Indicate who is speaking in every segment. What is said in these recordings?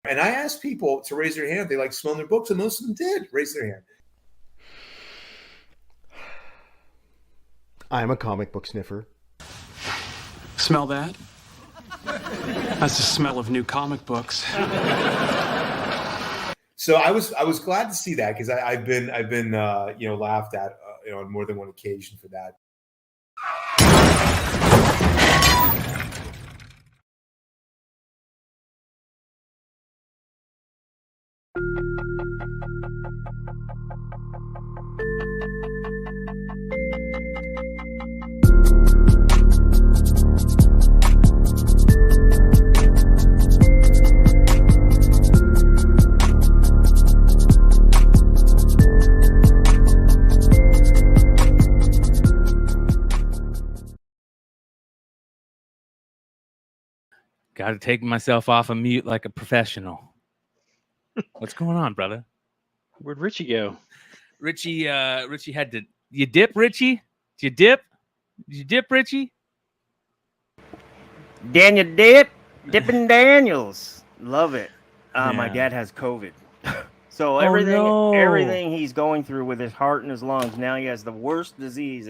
Speaker 1: And I asked people to raise their hand. They like smelling their books, and most of them did raise their hand.
Speaker 2: I'm a comic book sniffer.
Speaker 3: Smell that? That's the smell of new comic books.
Speaker 1: So I was glad to see that because I've been laughed at on more than one occasion for that.
Speaker 4: Got to take myself off of mute like a professional. What's going on, brother?
Speaker 5: Where'd Richie go?
Speaker 4: Richie had to. You dip, Richie? Did you dip? Did you dip, Richie?
Speaker 6: Daniel Dippin' Daniels. Love it. My dad has COVID. So everything he's going through with his heart and his lungs, now he has the worst disease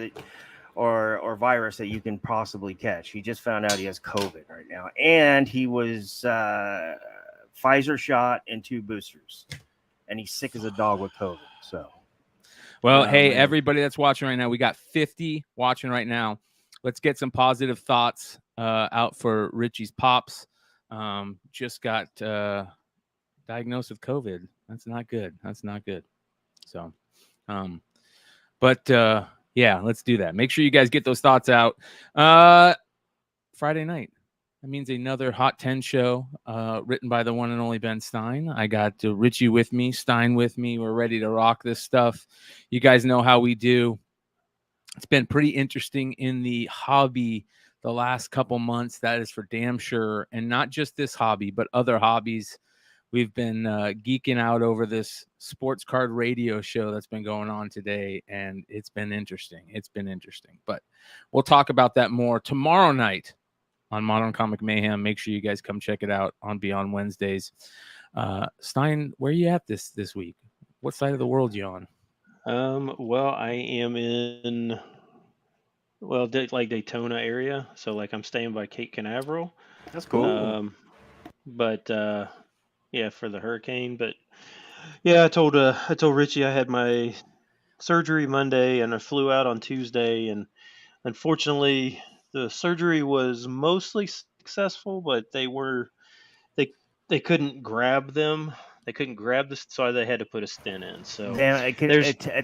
Speaker 6: or virus that you can possibly catch. He just found out he has COVID right now. And he was Pfizer shot and 2 boosters. And he's sick as a dog with COVID. So,
Speaker 4: well, hey, everybody that's watching right now, we got 50 watching right now. Let's get some positive thoughts out for Richie's pops. Just got diagnosed with COVID. That's not good. So, yeah, let's do that. Make sure you guys get those thoughts out. Friday night. That means another Hot 10 show written by the one and only Ben Stein. I got Richie with me, Stein with me. We're ready to rock this stuff. You guys know how we do. It's been pretty interesting in the hobby the last couple months. That is for damn sure. And not just this hobby, but other hobbies. We've been geeking out over this sports card radio show that's been going on today, and it's been interesting. But we'll talk about that more tomorrow night on Modern Comic Mayhem. Make sure you guys come check it out on Beyond Wednesdays. Stein, where are you at this week? What side of the world you on?
Speaker 5: Well, I am in like Daytona area, so like I'm staying by Cape Canaveral.
Speaker 6: That's cool.
Speaker 5: Yeah, for the hurricane. But yeah, I told Richie I had my surgery Monday and I flew out on Tuesday, and unfortunately the surgery was mostly successful, but they couldn't grab them. They couldn't grab this, so they had to put a stent in. So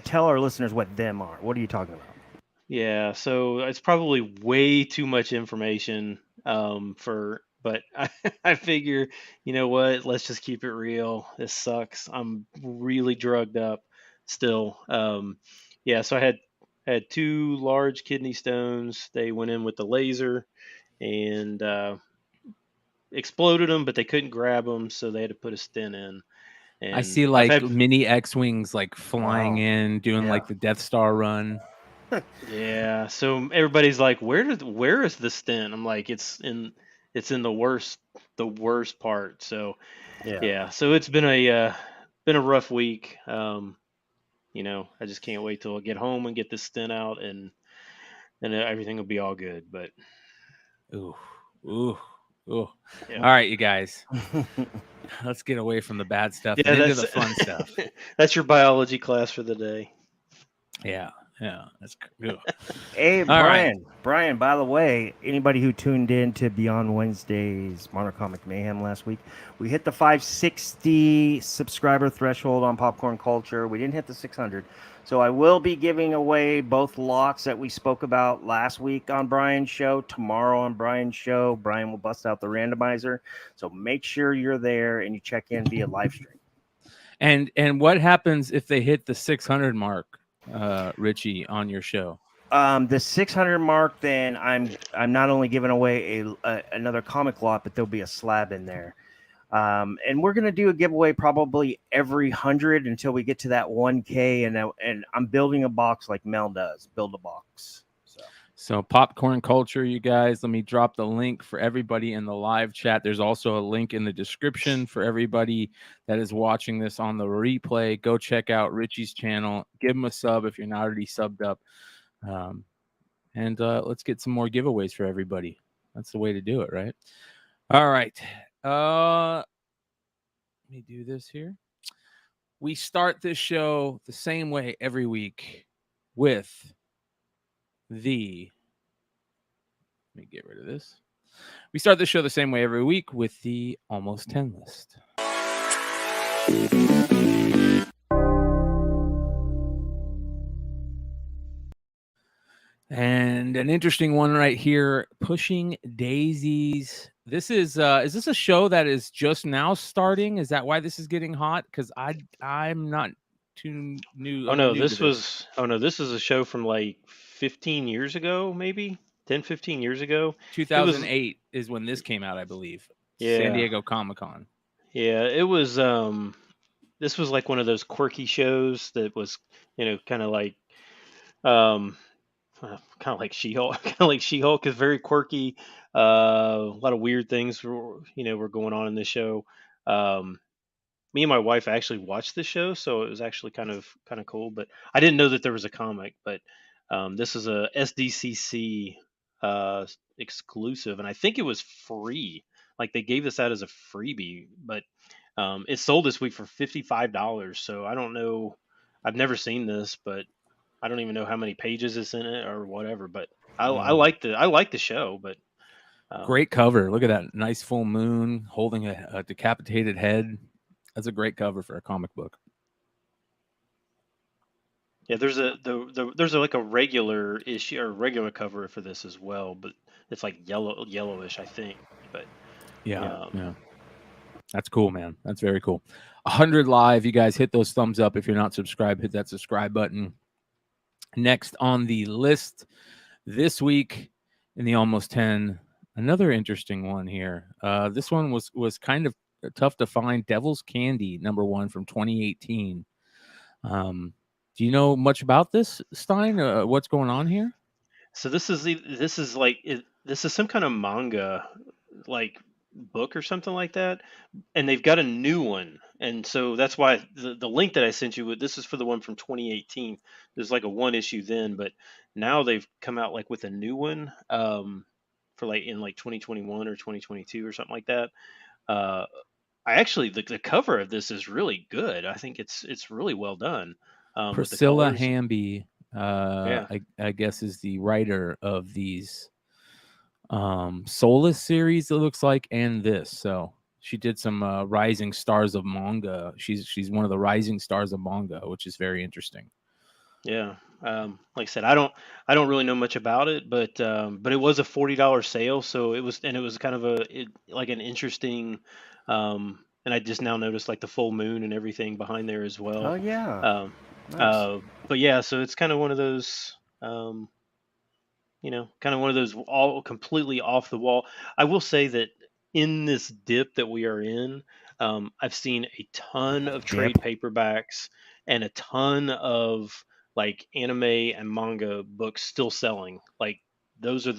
Speaker 6: tell our listeners what them are. What are you talking about?
Speaker 5: Yeah, so it's probably way too much information but I figure, you know what, let's just keep it real. This sucks. I'm really drugged up still. So I had 2 large kidney stones. They went in with the laser and exploded them, but they couldn't grab them, so they had to put a stent in. And
Speaker 4: I see mini X-Wings like flying in, doing like the Death Star run.
Speaker 5: Yeah, so everybody's like, where is the stent? I'm like, it's in the worst part. So so it's been a rough week. I just can't wait till I get home and get this stent out, and everything will be all good. But
Speaker 4: ooh. Yeah. All right, you guys. Let's get away from the bad stuff and into the fun stuff.
Speaker 5: That's your biology class for the day.
Speaker 4: Yeah, that's good.
Speaker 6: Hey, Brian, by the way, anybody who tuned in to Beyond Wednesday's Modern Comic Mayhem last week, we hit the 560 subscriber threshold on Popcorn Culture. We didn't hit the 600. So I will be giving away both lots that we spoke about last week on Brian's show. Tomorrow on Brian's show, Brian will bust out the randomizer. So make sure you're there and you check in via live stream.
Speaker 4: And what happens if they hit the 600 mark, Richie, on your show?
Speaker 6: The 600 mark, then I'm not only giving away another comic lot, but there'll be a slab in there. And we're gonna do a giveaway probably every 100 until we get to that 1K, and I'm building a box like Mel does. Build a box.
Speaker 4: So popcorn culture, you guys, let me drop the link for everybody in the live chat. There's also a link in the description for everybody that is watching this on the replay. Go check out Richie's channel. Give him a sub if you're not already subbed up. And let's get some more giveaways for everybody. That's the way to do it, right? All right. Let me do this here. We start this show the same way every week with let me get rid of this. We start the show the same way every week with the Almost 10 list. And an interesting one right here, Pushing Daisies. This is this a show that is just now starting? Is that why this is getting hot? Because I'm not too new.
Speaker 5: Oh no,
Speaker 4: new to this.
Speaker 5: this is a show from like 15 years ago, maybe 10, 15 years ago.
Speaker 4: 2008 is when this came out, I believe. San Diego Comic-Con.
Speaker 5: Yeah, it was this was like one of those quirky shows that was, kind of like She-Hulk, kind of like She-Hulk is very quirky. A lot of weird things were going on in this show. Me and my wife actually watched this show, so it was actually kind of cool. But I didn't know that there was a comic. But this is a SDCC exclusive, and I think it was free. Like they gave this out as a freebie, but it sold this week for $55. So I don't know. I've never seen this, but I don't even know how many pages it's in it or whatever. But I like the show. But
Speaker 4: great cover. Look at that nice full moon holding a decapitated head. That's a great cover for a comic book.
Speaker 5: Yeah, there's like a regular issue or regular cover for this as well, but it's like yellowish, I think. But
Speaker 4: yeah. That's cool, man. That's very cool. 100 live. You guys hit those thumbs up. If you're not subscribed, hit that subscribe button. Next on the list this week in the Almost 10, another interesting one here. This one was kind of tough to find. Devil's Candy, #1 from 2018. Do you know much about this, Stein? What's going on here?
Speaker 5: So this is some kind of manga, like book or something like that, and they've got a new one, and so that's why the link that I sent you, this is for the one from 2018. There's like a one issue then, but now they've come out like with a new one for like in like 2021 or 2022 or something like that. I actually the cover of this is really good. I think it's really well done.
Speaker 4: Priscilla Hamby,
Speaker 5: Yeah.
Speaker 4: I guess, is the writer of these Soulless series, it looks like, and this. So she did some Rising Stars of manga. She's one of the Rising Stars of manga, which is very interesting.
Speaker 5: Yeah. Like I said, I don't really know much about it, but it was a $40 sale, so it was kind of like an interesting. And I just now noticed like the full moon and everything behind there as well.
Speaker 6: Oh yeah.
Speaker 5: Nice. But yeah, so it's kind of one of those, kind of one of those all completely off the wall. I will say that in this dip that we are in, I've seen a ton of trade paperbacks and a ton of like anime and manga books still selling. Like those are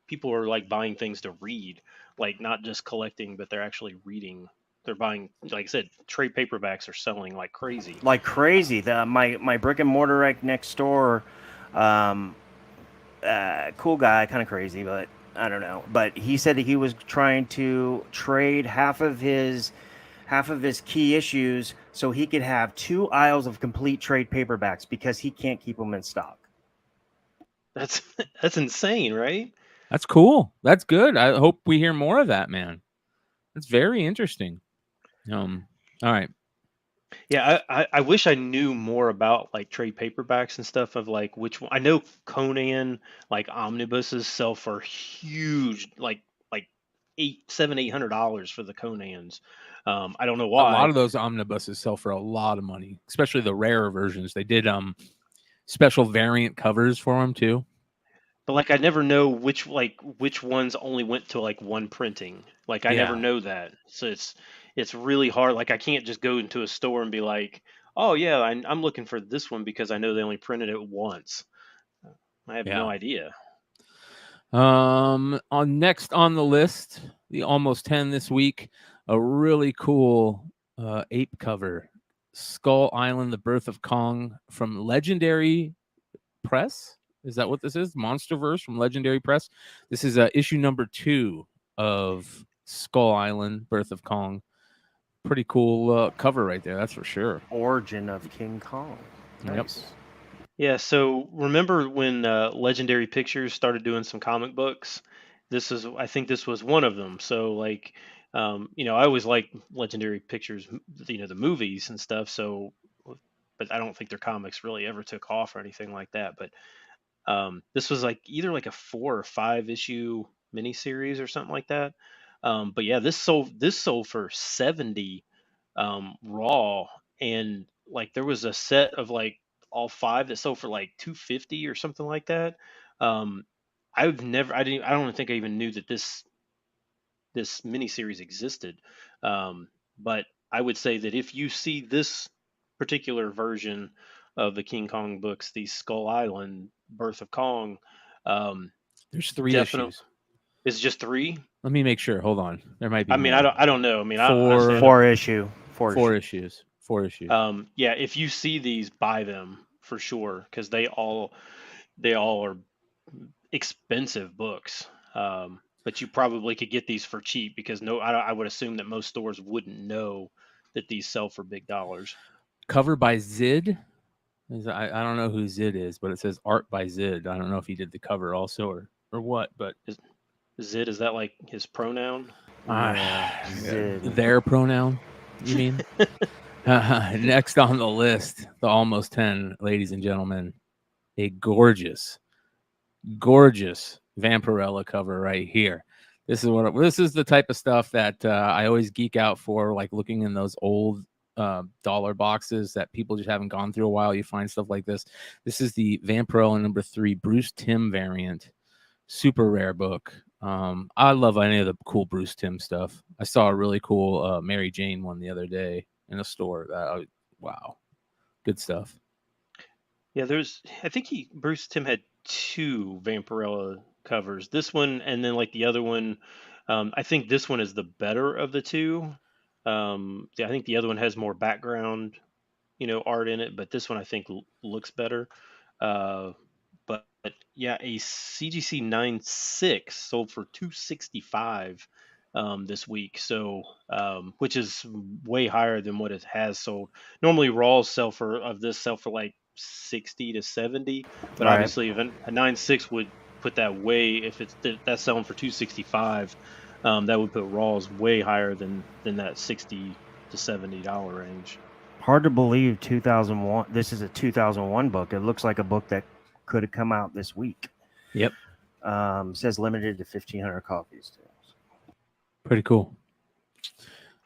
Speaker 5: people are like buying things to read, like not just collecting, but they're actually reading. They're buying, like I said, trade paperbacks are selling like crazy.
Speaker 6: Like crazy. My brick and mortar right next door, cool guy, kind of crazy, but I don't know. But he said that he was trying to trade half of his key issues so he could have 2 aisles of complete trade paperbacks because he can't keep them in stock.
Speaker 5: That's insane, right?
Speaker 4: That's cool. That's good. I hope we hear more of that, man. That's very interesting. All right.
Speaker 5: Yeah, I wish I knew more about like trade paperbacks and stuff of like which one. I know Conan like omnibuses sell for huge like $800 for the Conans. I don't know why.
Speaker 4: A lot of those omnibuses sell for a lot of money, especially the rarer versions. They did special variant covers for them too.
Speaker 5: But like I never know which ones only went to like one printing. Like I never know that. So it's really hard. Like I can't just go into a store and be like, oh yeah, I'm looking for this one because I know they only printed it once. I have no idea.
Speaker 4: On next on the list, the almost 10 this week, a really cool ape cover, Skull Island: The Birth of Kong from Legendary Press. Is that what this is? Monsterverse from Legendary Press. This is issue number 2 of Skull Island: Birth of Kong. Pretty cool cover right there, that's for sure.
Speaker 6: Origin of King Kong. Nice.
Speaker 4: Yep.
Speaker 5: Yeah, so remember when Legendary Pictures started doing some comic books? I think this was one of them. So like, I always like Legendary Pictures, the movies and stuff. So, but I don't think their comics really ever took off or anything like that. But this was like either like a 4 or 5 issue miniseries or something like that. But yeah, this sold for 70 raw, and like there was a set of like all 5 that sold for like 250 or something like that. Um, I don't think I even knew that this miniseries existed. But I would say that if you see this particular version of the King Kong books, the Skull Island Birth of Kong,
Speaker 4: There's 3
Speaker 5: definitely
Speaker 4: issues.
Speaker 5: is just 3.
Speaker 4: Let me make sure. Hold on. There might be
Speaker 5: I mean,
Speaker 4: more.
Speaker 5: I don't know. I mean,
Speaker 6: Four issue.
Speaker 4: 4 issues. 4 issues.
Speaker 5: Yeah, if you see these, buy them for sure because they all are expensive books. But you probably could get these for cheap because I would assume that most stores wouldn't know that these sell for big dollars.
Speaker 4: Cover by Zid. I don't know who Zid is, but it says art by Zid. I don't know if he did the cover also or what, but
Speaker 5: Zid, is that like his pronoun?
Speaker 6: Zid.
Speaker 4: Their pronoun, you mean? Next on the list, the almost 10, ladies and gentlemen, a gorgeous Vampirella cover right here. This is the type of stuff that I always geek out for, like looking in those old dollar boxes that people just haven't gone through a while. You find stuff like this. This is the Vampirella number 3 Bruce Timm variant. Super rare book. I love any of the cool Bruce Timm stuff. I saw a really cool Mary Jane one the other day in a store. Wow, good stuff.
Speaker 5: Yeah, I think Bruce Timm had 2 Vampirella covers. This one and then like the other one. I think this one is the better of the 2. I think the other one has more background, art in it, but this one I think looks better. But yeah, a CGC 9.6 sold for $265 this week, so which is way higher than what it has sold. Normally, raws sell for like 60 to 70, but
Speaker 6: Right.
Speaker 5: obviously, if a 9.6 would put that way, if that's selling for 265, that would put raws way higher than that $60 to $70 range.
Speaker 6: Hard to believe 2001. This is a 2001 book. It looks like a book that could have come out this week.
Speaker 4: Yep.
Speaker 6: Says limited to 1,500 copies.
Speaker 4: Pretty cool.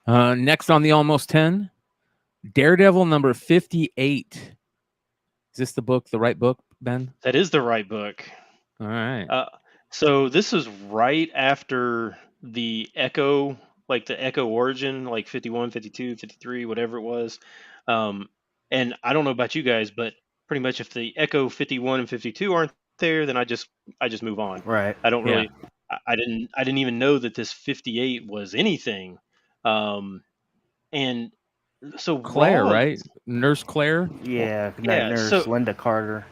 Speaker 4: Next on the almost 10, Daredevil number 58. Is this the right book, Ben?
Speaker 5: That is the right book.
Speaker 4: All right.
Speaker 5: So this is right after the Echo, like the Echo origin, like 51, 52, 53, whatever it was. And I don't know about you guys, but pretty much if the Echo 51 and 52 aren't there, then I just move on.
Speaker 6: Right.
Speaker 5: I don't really, I didn't even know that this 58 was anything. And so
Speaker 4: Claire, right? Nurse Claire?
Speaker 6: Yeah, Nurse Linda Carter.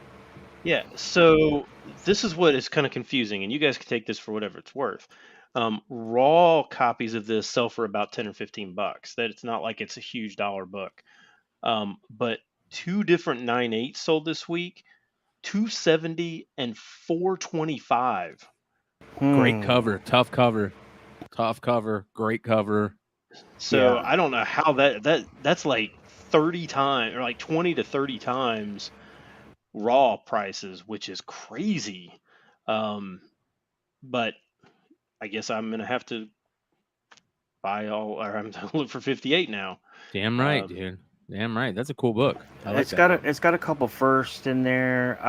Speaker 5: Yeah, so this is what is kind of confusing, and you guys can take this for whatever it's worth. Raw copies of this sell for about $10 or $15. That it's not like it's a huge dollar book. But 2 different 9.8 sold this week, $270 and $425.
Speaker 4: Great cover, tough cover, great cover.
Speaker 5: So I don't know how that's like 30 times or like 20 to 30 times raw prices, which is crazy. But I guess I'm gonna have to I'm gonna look for 58 now.
Speaker 4: Damn right, dude. Damn right. That's a cool book.
Speaker 6: It's got a couple firsts in there.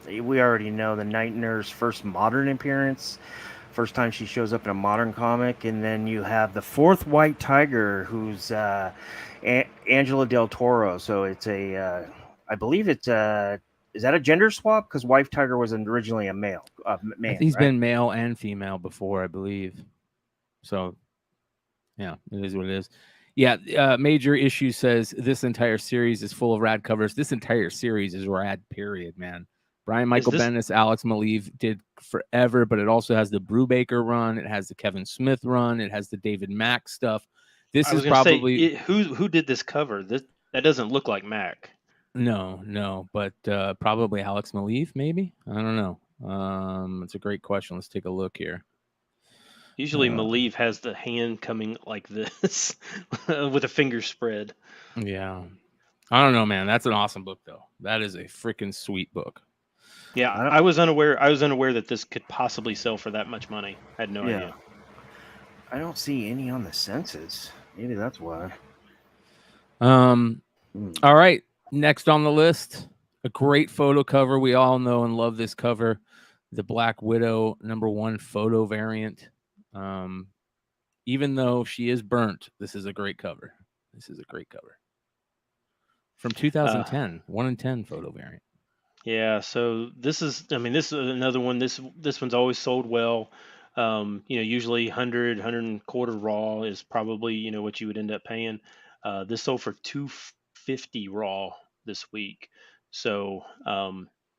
Speaker 6: We already know the Night Nurse first modern appearance. First time she shows up in a modern comic, and then you have the 4th White Tiger, who's Angela Del Toro. So it's I believe it's is that a gender swap? Because Wife Tiger was originally a male, man.
Speaker 4: He's
Speaker 6: right?
Speaker 4: been male and female before, I believe. So, yeah, it is what it is. Yeah, Major Issue says this entire series is full of rad covers. This entire series is rad, period, man. Brian Michael Bendis, Alex Maleev did forever, but it also has the Brubaker run. It has the Kevin Smith run. It has the David Mack stuff. This is probably
Speaker 5: who did this cover. That doesn't look like Mac.
Speaker 4: No, but probably Alex Maleev, maybe. I don't know. It's a great question. Let's take a look here.
Speaker 5: Usually Maleev has the hand coming like this with a finger spread.
Speaker 4: Yeah. I don't know, man. That's an awesome book, though. That is a freaking sweet book.
Speaker 5: Yeah, I was unaware that this could possibly sell for that much money. I had no idea.
Speaker 6: I don't see any on the census. Maybe that's why.
Speaker 4: All right. Next on the list, a great photo cover. We all know and love this cover. The Black Widow #1 photo variant. Even though she is burnt, this is a great cover. From 2010, 1 in 10 photo variant.
Speaker 5: Yeah, so this is another one. This one's always sold well. Usually 100, 125 raw is probably, what you would end up paying. This sold for $250 raw this week. So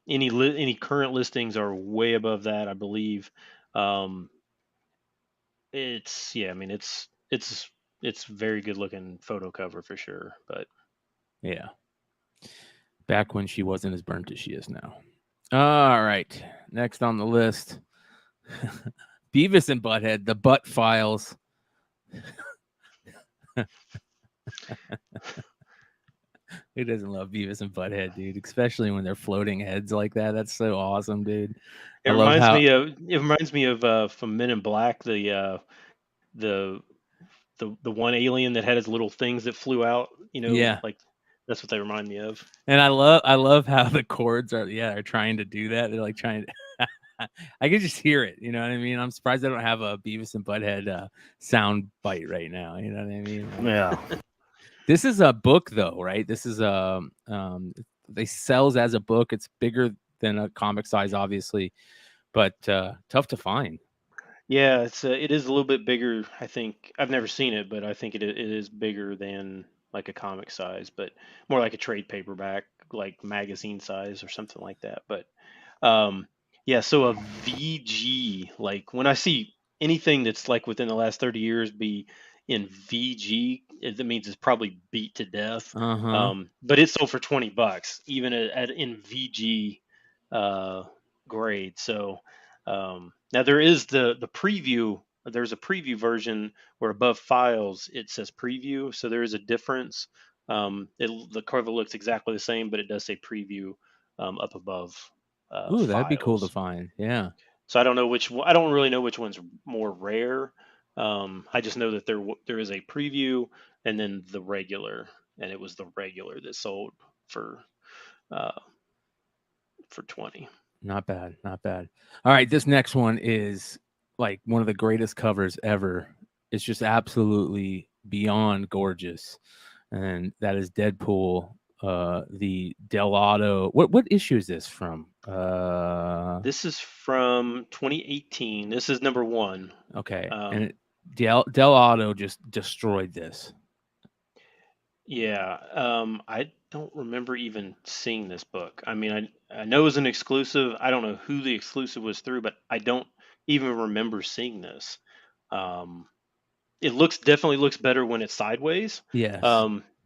Speaker 5: any current listings are way above that, I believe. It's very good looking photo cover for sure. But
Speaker 4: yeah, back when she wasn't as burnt as she is now. All right, next on the list, Beavis and Butthead, the Butt Files. Who doesn't love Beavis and Butthead, dude? Especially when they're floating heads like that. That's so awesome, dude.
Speaker 5: It reminds me of from Men in Black, the one alien that had his little things that flew out. Like that's what they remind me of.
Speaker 4: And I love how the chords are trying to do that. They're like trying to. I can just hear it. You know what I mean? I'm surprised I don't have a Beavis and Butthead sound bite right now. You know what I mean?
Speaker 6: Yeah.
Speaker 4: This is a book, though, right? This is they sells as a book. It's bigger than a comic size, obviously, but tough to find.
Speaker 5: Yeah, it is a little bit bigger. I think I've never seen it, but I think it is bigger than like a comic size, but more like a trade paperback, like magazine size or something like that. But yeah, so a VG, like when I see anything that's like within the last 30 years be in VG, that means it's probably beat to death. But it's sold for $20, even in VG grade. So now there is the preview. There's a preview version where above files it says preview, so there is a difference. The cover looks exactly the same, but it does say preview up above.
Speaker 4: Ooh, that'd be cool to find. Yeah.
Speaker 5: So I don't know I don't really know which one's more rare. I just know that there is a preview and then the regular, and it was the regular that sold for 20.
Speaker 4: Not bad. All right, this next one is like one of the greatest covers ever. It's just absolutely beyond gorgeous, and that is Deadpool. The Delato. What issue is this from?
Speaker 5: This is from 2018. This is #1.
Speaker 4: Okay, and Delato just destroyed this.
Speaker 5: Yeah, I don't remember even seeing this book. I mean, I know it was an exclusive. I don't know who the exclusive was through, but I don't even remember seeing this. It definitely looks better when it's sideways.
Speaker 4: Yes.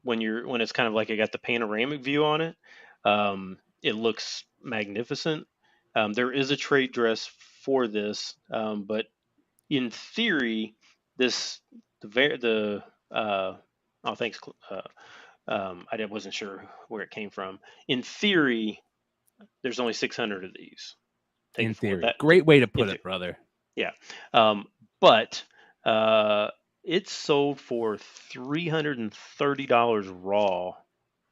Speaker 5: When it's kind of like I got the panoramic view on it, it looks magnificent. There is a trade dress for this, but in theory, thanks. I wasn't sure where it came from. In theory, there's only 600 of these.
Speaker 4: In theory, great way to put it, brother.
Speaker 5: Yeah, but it sold for $330 raw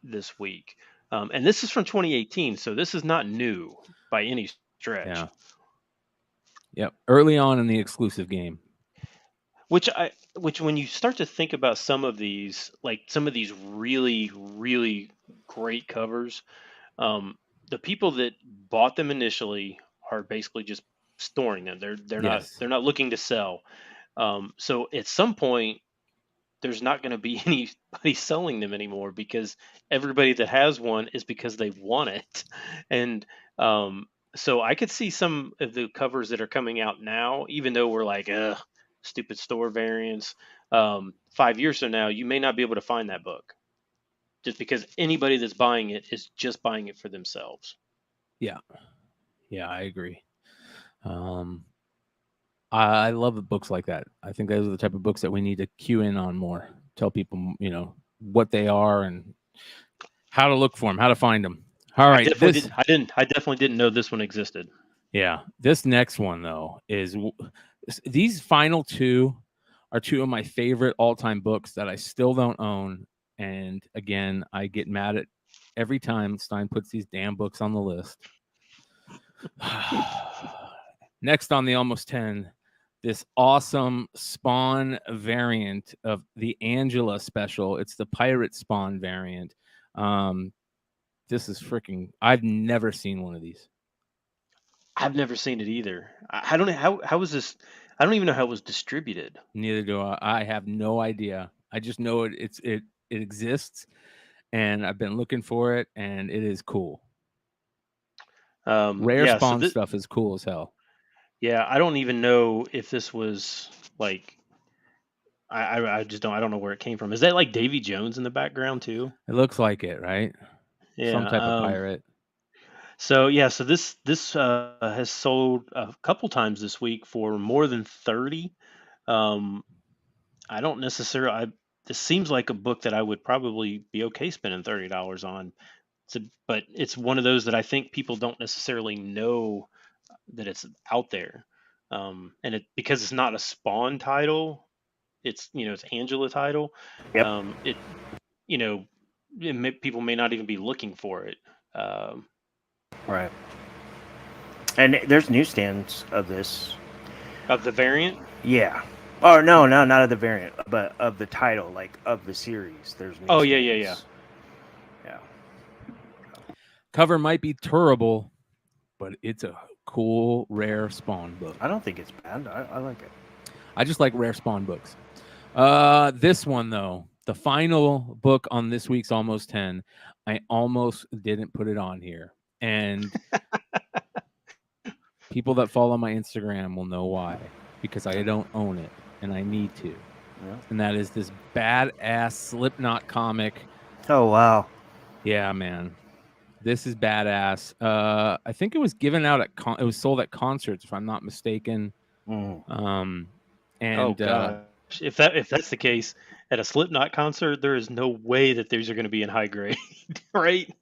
Speaker 5: this week, and this is from 2018, so this is not new by any stretch.
Speaker 4: Yeah. Yep. Early on in the exclusive game.
Speaker 5: Which when you start to think about some of these really, really great covers, the people that bought them initially are basically just storing them. They're not looking to sell. So at some point, there's not going to be anybody selling them anymore because everybody that has one is because they want it. And so I could see some of the covers that are coming out now, even though we're like, stupid store variants. 5 years from now, you may not be able to find that book just because anybody that's buying it is just buying it for themselves.
Speaker 4: Yeah, I agree. I love the books like that. I think those are the type of books that we need to cue in on more. Tell people, what they are and how to look for them, how to find them. All right,
Speaker 5: I definitely didn't know this one existed.
Speaker 4: Yeah, this next one though is these final two are two of my favorite all-time books that I still don't own. And again, I get mad at every time Stein puts these damn books on the list. Next on the Almost 10, this awesome Spawn variant of the Angela special. It's the Pirate Spawn variant. This is freaking... I've never seen one of these.
Speaker 5: I've never seen it either. I don't know how was this... I don't even know how it was distributed.
Speaker 4: Neither do I. I have no idea. I just know it exists, and I've been looking for it, and it is cool. Rare Spawn stuff is cool as hell.
Speaker 5: Yeah, I don't even know if this was like... I just don't... I don't know where it came from. Is that like Davy Jones in the background too?
Speaker 4: It looks like it, right?
Speaker 5: Yeah,
Speaker 4: some type of pirate.
Speaker 5: So this has sold a couple times this week for more than 30. I don't necessarily. This seems like a book that I would probably be okay spending $30 on. But it's one of those that I think people don't necessarily know that it's out there. And because it's not a Spawn title, it's it's Angela title.
Speaker 6: Yep.
Speaker 5: People may not even be looking for it.
Speaker 6: Right. And there's newsstands of this.
Speaker 5: Of the variant?
Speaker 6: Yeah. Oh, no, not of the variant, but of the title, like of the series. There's newsstands.
Speaker 5: Oh, yeah.
Speaker 6: Yeah.
Speaker 4: Cover might be terrible, but it's a cool, rare Spawn book.
Speaker 6: I don't think it's bad. I like it.
Speaker 4: I just like rare Spawn books. This one, though, the final book on this week's Almost 10, I almost didn't put it on here. And people that follow my Instagram will know why. Because I don't own it, and I need to.
Speaker 6: Yeah.
Speaker 4: And that is this badass Slipknot comic.
Speaker 6: Oh, wow.
Speaker 4: Yeah, man. This is badass. I think it was given out it was sold at concerts, if I'm not mistaken.
Speaker 6: Mm.
Speaker 5: And gosh. If that's the case, at a Slipknot concert, there is no way that these are going to be in high grade, right?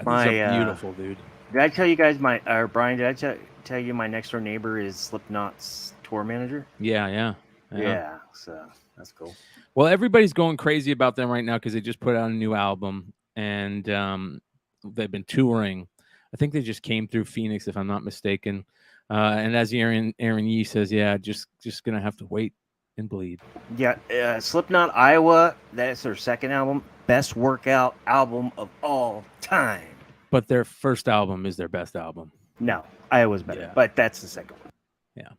Speaker 4: Yeah, these are beautiful, dude.
Speaker 6: Did I tell you guys Brian? Did I tell you my next door neighbor is Slipknot's tour manager?
Speaker 4: Yeah.
Speaker 6: So that's cool.
Speaker 4: Well, everybody's going crazy about them right now because they just put out a new album and they've been touring. I think they just came through Phoenix, if I'm not mistaken. And as Aaron Yee says, yeah, just gonna have to wait and bleed.
Speaker 6: Yeah, Slipknot Iowa. That's their second album, best workout album of all time.
Speaker 4: But their first album is their best album.
Speaker 6: No, Iowa's better, but that's the second one.
Speaker 4: Yeah.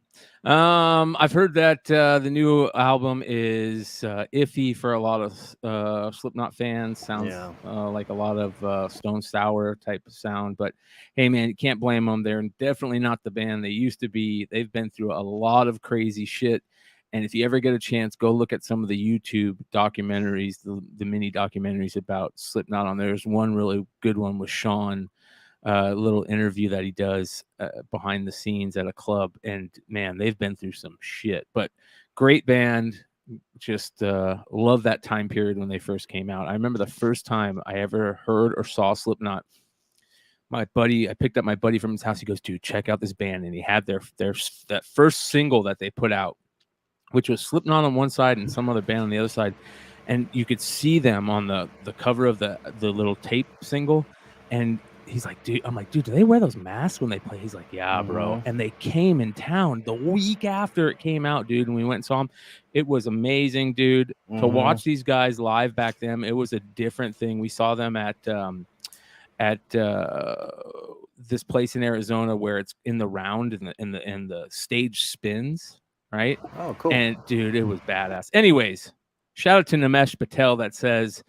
Speaker 4: I've heard that the new album is iffy for a lot of Slipknot fans. Sounds like a lot of Stone Sour type of sound. But hey, man, you can't blame them. They're definitely not the band they used to be. They've been through a lot of crazy shit. And if you ever get a chance, go look at some of the YouTube documentaries, the mini documentaries about Slipknot on there. There's one really good one with Sean, a little interview that he does behind the scenes at a club. And man, they've been through some shit, but great band. Just love that time period when they first came out. I remember the first time I ever heard or saw Slipknot. I picked up my buddy from his house. He goes, dude, check out this band. And he had that first single that they put out, which was Slipknot on one side and some other band on the other side. And you could see them on the cover of the little tape single. And he's like, dude, I'm like, dude, do they wear those masks when they play? He's like, yeah, bro. And they came in town the week after it came out, dude. And we went and saw them. It was amazing, dude. To watch these guys live back then, it was a different thing. We saw them at at this place in Arizona where it's in the round and the stage spins, right?
Speaker 6: Oh, cool.
Speaker 4: And dude, it was badass. Anyways, shout out to Namesh Patel that says,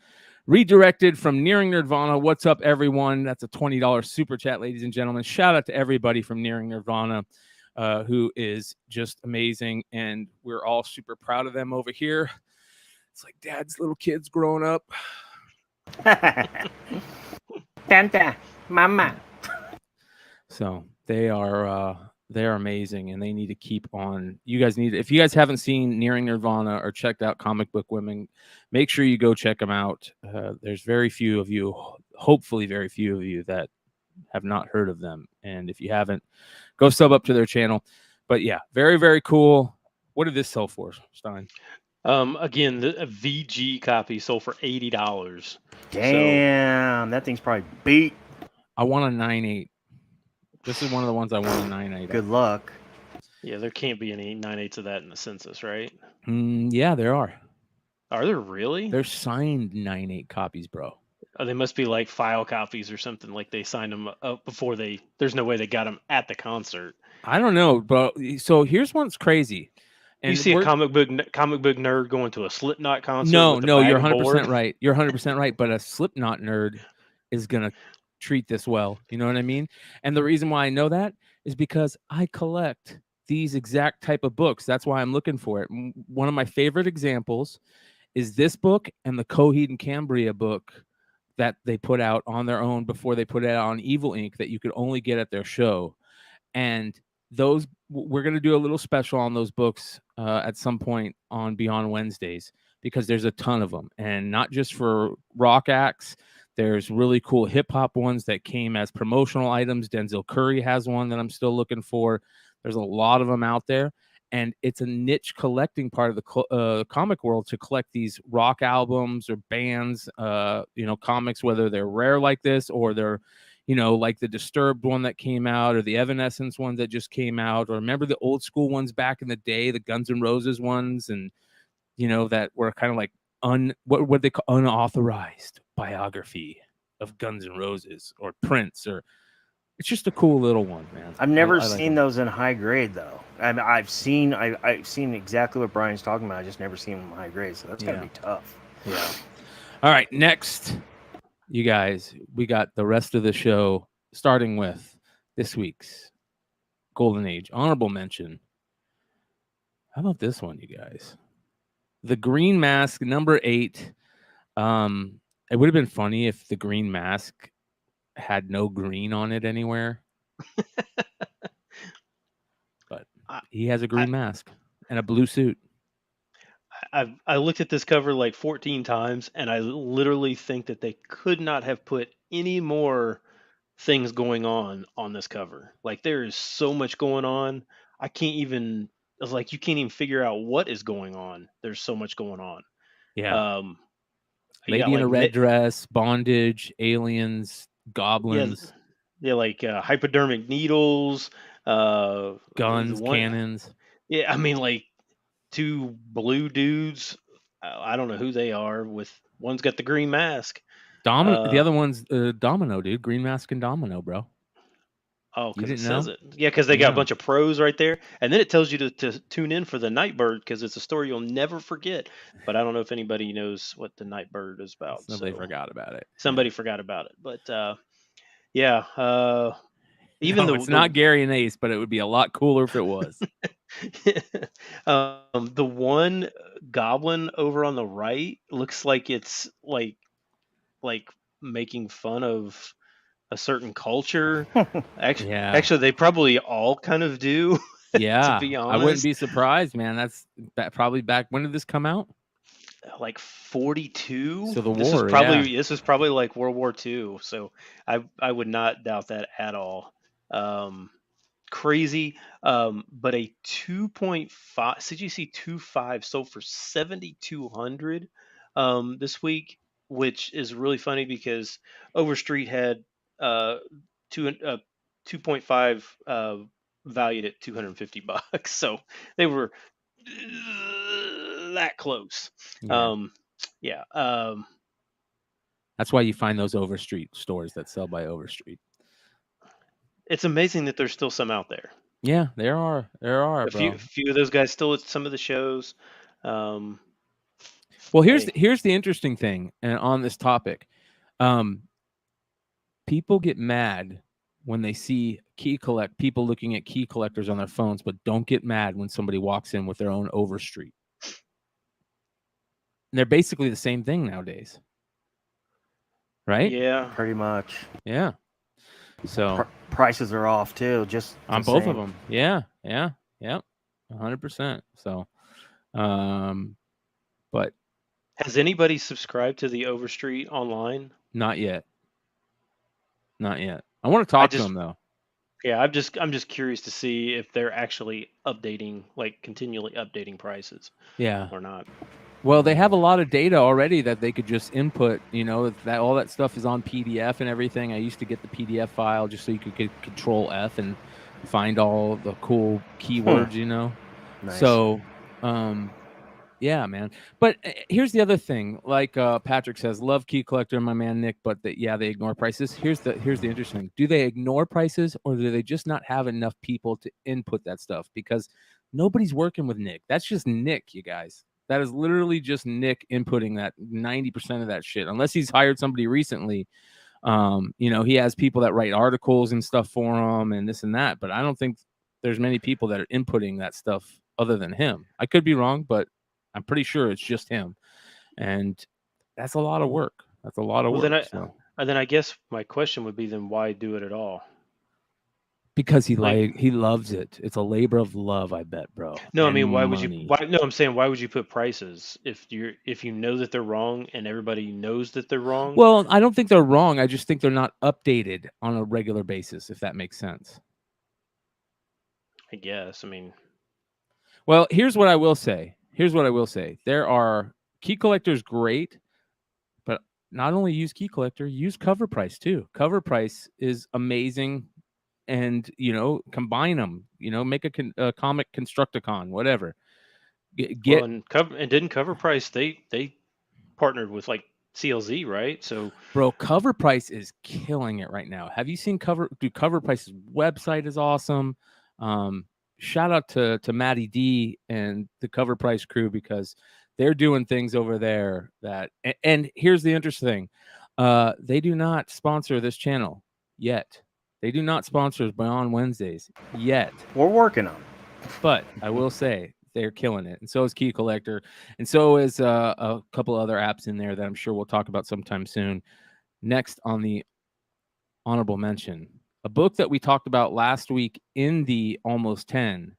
Speaker 4: redirected from Nearing Nirvana. What's up, everyone? That's a $20 super chat, ladies and gentlemen. Shout out to everybody from Nearing Nirvana, who is just amazing, and we're all super proud of them over here. It's like dad's little kids growing up.
Speaker 6: Tanta, mama.
Speaker 4: So they are amazing, and they need to keep on. You guys need, if you guys haven't seen Nearing Nirvana or checked out Comic Book Women, make sure you go check them out. There's very few of you, hopefully very few of you, that have not heard of them, and if you haven't, go sub up to their channel. But yeah, very, very cool. What did this sell for, Stein?
Speaker 5: Again, a VG copy sold for $80.
Speaker 6: Damn, that thing's probably beat.
Speaker 4: I want a 9.8. This is one of the ones I want a 9.8.
Speaker 6: Good luck.
Speaker 5: Yeah, there can't be any 9/8 of that in the census, right?
Speaker 4: Yeah, there are.
Speaker 5: Are there really?
Speaker 4: They're signed 9.8 copies, bro.
Speaker 5: Oh, they must be like file copies or something. Like they signed them up before they. There's no way they got them at the concert.
Speaker 4: I don't know, bro. So here's what's crazy. And
Speaker 5: you see a comic book nerd going to a Slipknot concert?
Speaker 4: No,
Speaker 5: with a
Speaker 4: no,
Speaker 5: bag
Speaker 4: you're
Speaker 5: of
Speaker 4: 100%
Speaker 5: board?
Speaker 4: right. You're 100% right. But a Slipknot nerd is gonna treat this well. You know what I mean? And the reason why I know that is because I collect these exact type of books. That's why I'm looking for it. One of my favorite examples is this book and the Coheed and Cambria book that they put out on their own before they put it out on Evil Inc. that you could only get at their show. And those, we're going to do a little special on those books at some point on Beyond Wednesdays, because there's a ton of them, and not just for rock acts. There's really cool hip hop ones that came as promotional items. Denzel Curry has one that I'm still looking for. There's a lot of them out there, and it's a niche collecting part of the comic world to collect these rock albums or bands, comics, whether they're rare like this or they're, like the Disturbed one that came out, or the Evanescence ones that just came out, or remember the old school ones back in the day, the Guns N' Roses ones, and that were kind of like what they call unauthorized biography of Guns N' Roses or Prince, or it's just a cool little one, man.
Speaker 6: I've never seen those in high grade though. I've seen exactly what Brian's talking about. I just never seen them in high grade, so that's gotta be tough.
Speaker 4: Yeah. All right, next, you guys, we got the rest of the show, starting with this week's Golden Age honorable mention. How about this one, you guys? The Green Mask, number 8. It would have been funny if the Green Mask had no green on it anywhere. But he has a green mask and a blue suit.
Speaker 5: I looked at this cover like 14 times, and I literally think that they could not have put any more things going on this cover. Like, there is so much going on. I can't even, it's like you can't even figure out what is going on. There's so much going on.
Speaker 4: Yeah. Lady in a red dress, bondage, aliens, goblins.
Speaker 5: Yeah, like hypodermic needles,
Speaker 4: guns, cannons.
Speaker 5: Yeah, I mean, like 2 blue dudes. I don't know who they are. With one's got the green mask.
Speaker 4: The other one's Domino, dude. Green mask and Domino, bro.
Speaker 5: Oh, because it says it. Yeah, because they got a bunch of pros right there. And then it tells you to tune in for the Nightbird, because it's a story you'll never forget. But I don't know if anybody knows what the Nightbird is about.
Speaker 4: Somebody forgot about it.
Speaker 5: Somebody forgot about it. But even
Speaker 4: though it's not Gary and Ace, but it would be a lot cooler if it was.
Speaker 5: The one goblin over on the right looks like it's like making fun of a certain culture. Actually, they probably all kind of do.
Speaker 4: Yeah,
Speaker 5: to be honest,
Speaker 4: I wouldn't be surprised, man. That's probably back. When did this come out?
Speaker 5: Like 42.
Speaker 4: So the war.
Speaker 5: This is probably like World War II. So I would not doubt that at all. Crazy. But a 2.5 CGC 2.5 sold for $7,200 this week, which is really funny because Overstreet had 2.5 valued at $250. So they were that close.
Speaker 4: That's why you find those Overstreet stores that sell by Overstreet.
Speaker 5: It's amazing that there's still some out there.
Speaker 4: Yeah, there are,
Speaker 5: A
Speaker 4: bro.
Speaker 5: few of those guys still at some of the shows.
Speaker 4: Well, here's the interesting thing, and on this topic, people get mad when they see people looking at key collectors on their phones, but don't get mad when somebody walks in with their own Overstreet. And they're basically the same thing nowadays, right?
Speaker 5: Yeah,
Speaker 6: Pretty much.
Speaker 4: Yeah. So
Speaker 6: prices are off too, just
Speaker 4: on both of them. Yeah, 100%. So, but
Speaker 5: has anybody subscribed to the Overstreet online?
Speaker 4: Not yet. I want to talk to them though.
Speaker 5: Yeah, I'm just curious to see if they're actually updating, like continually updating prices.
Speaker 4: Yeah.
Speaker 5: Or not.
Speaker 4: Well, they have a lot of data already that they could just input, that all that stuff is on PDF and everything. I used to get the PDF file just so you could get Control F and find all the cool keywords,
Speaker 6: Nice.
Speaker 4: So, yeah, man. But here's the other thing. Like Patrick says, love key collector, my man Nick, but they ignore prices. Here's the interesting thing. Do they ignore prices, or do they just not have enough people to input that stuff? Because nobody's working with Nick. That's just Nick, you guys. That is literally just Nick inputting that 90% of that shit. Unless he's hired somebody recently. He has people that write articles and stuff for him and this and that. But I don't think there's many people that are inputting that stuff other than him. I could be wrong, but I'm pretty sure it's just him. And that's a lot of work. That's a lot of work.
Speaker 5: Then I guess my question would be, then why do it at all?
Speaker 4: Because he loves it. It's a labor of love, I bet, bro.
Speaker 5: No, I mean, why would you? I'm saying, why would you put prices if you know that they're wrong and everybody knows that they're wrong?
Speaker 4: Well, I don't think they're wrong. I just think they're not updated on a regular basis, if that makes sense.
Speaker 5: I guess. I mean,
Speaker 4: well, here's what I will say. There are key collectors, great, but not only use key collector, use Cover Price too. Cover Price is amazing. And combine them. Make a comic Constructicon, whatever.
Speaker 5: And didn't Cover Price they partnered with like CLZ, right? So,
Speaker 4: bro, Cover Price is killing it right now. Have you seen Cover Price's website is awesome. Shout out to Matty D and the Cover Price crew, because they're doing things over there that. And here's the interesting thing: they do not sponsor this channel yet. They do not sponsor us Beyond Wednesdays yet.
Speaker 6: We're working on it.
Speaker 4: But I will say they're killing it. And so is Key Collector. And so is a couple other apps in there that I'm sure we'll talk about sometime soon. Next on the honorable mention, a book that we talked about last week in the Almost 10.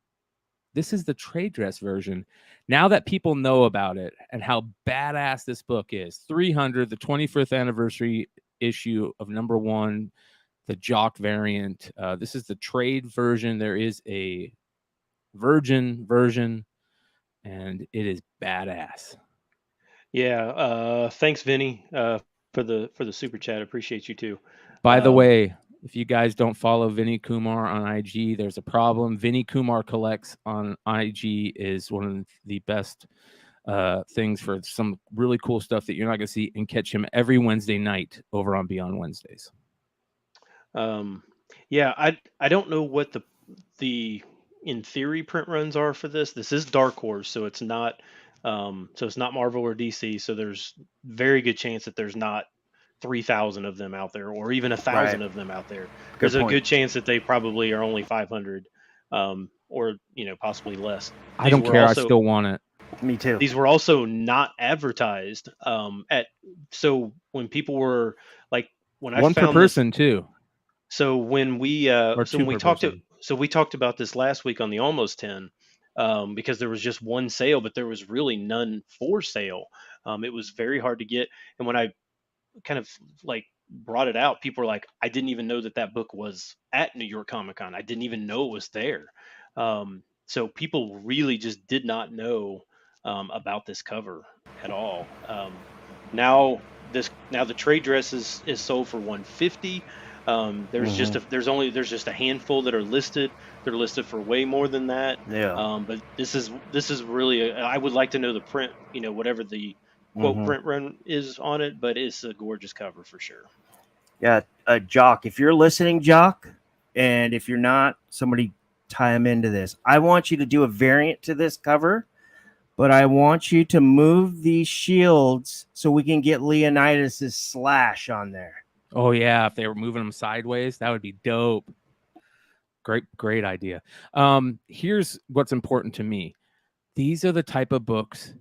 Speaker 4: This is the trade dress version. Now that people know about it and how badass this book is, 300, the 25th anniversary issue of #1. The Jock variant. This is the trade version. There is a virgin version, and it is badass.
Speaker 5: Yeah. Thanks, Vinny, for the super chat. Appreciate you too.
Speaker 4: By the way, if you guys don't follow Vinny Kumar on IG, there's a problem. Vinny Kumar Collects on IG is one of the best things for some really cool stuff that you're not going to see, and catch him every Wednesday night over on Beyond Wednesdays.
Speaker 5: Yeah, I don't know what the in theory print runs are for this. This is Dark Horse, so it's not Marvel or DC. So there's very good chance that there's not 3,000 of them out there, or even 1,000 of them out there. There's a good chance that they probably are only 500, or possibly less.
Speaker 4: I don't care. I still want it.
Speaker 6: Me too.
Speaker 5: These were also not advertised. So when people were like, when I
Speaker 4: one
Speaker 5: found
Speaker 4: per person
Speaker 5: this,
Speaker 4: too.
Speaker 5: So when we talked about this last week on the Almost 10, because there was just one sale, but there was really none for sale. It was very hard to get. And when I kind of like brought it out, people were like, I didn't even know that book was at New York Comic Con. I didn't even know it was there. So people really just did not know about this cover at all. Now the trade dress is sold for $150. There's just a handful that are listed. They're listed for way more than that.
Speaker 6: Yeah.
Speaker 5: But this is really I would like to know the print, whatever the quote print run is on it, but it's a gorgeous cover for sure.
Speaker 6: Yeah, Jock, if you're listening, Jock, and if you're not, somebody tie him into this. I want you to do a variant to this cover, but I want you to move these shields so we can get Leonidas's slash on there.
Speaker 4: Oh yeah, if they were moving them sideways, that would be dope. Great idea. Here's what's important to me. These are the type of books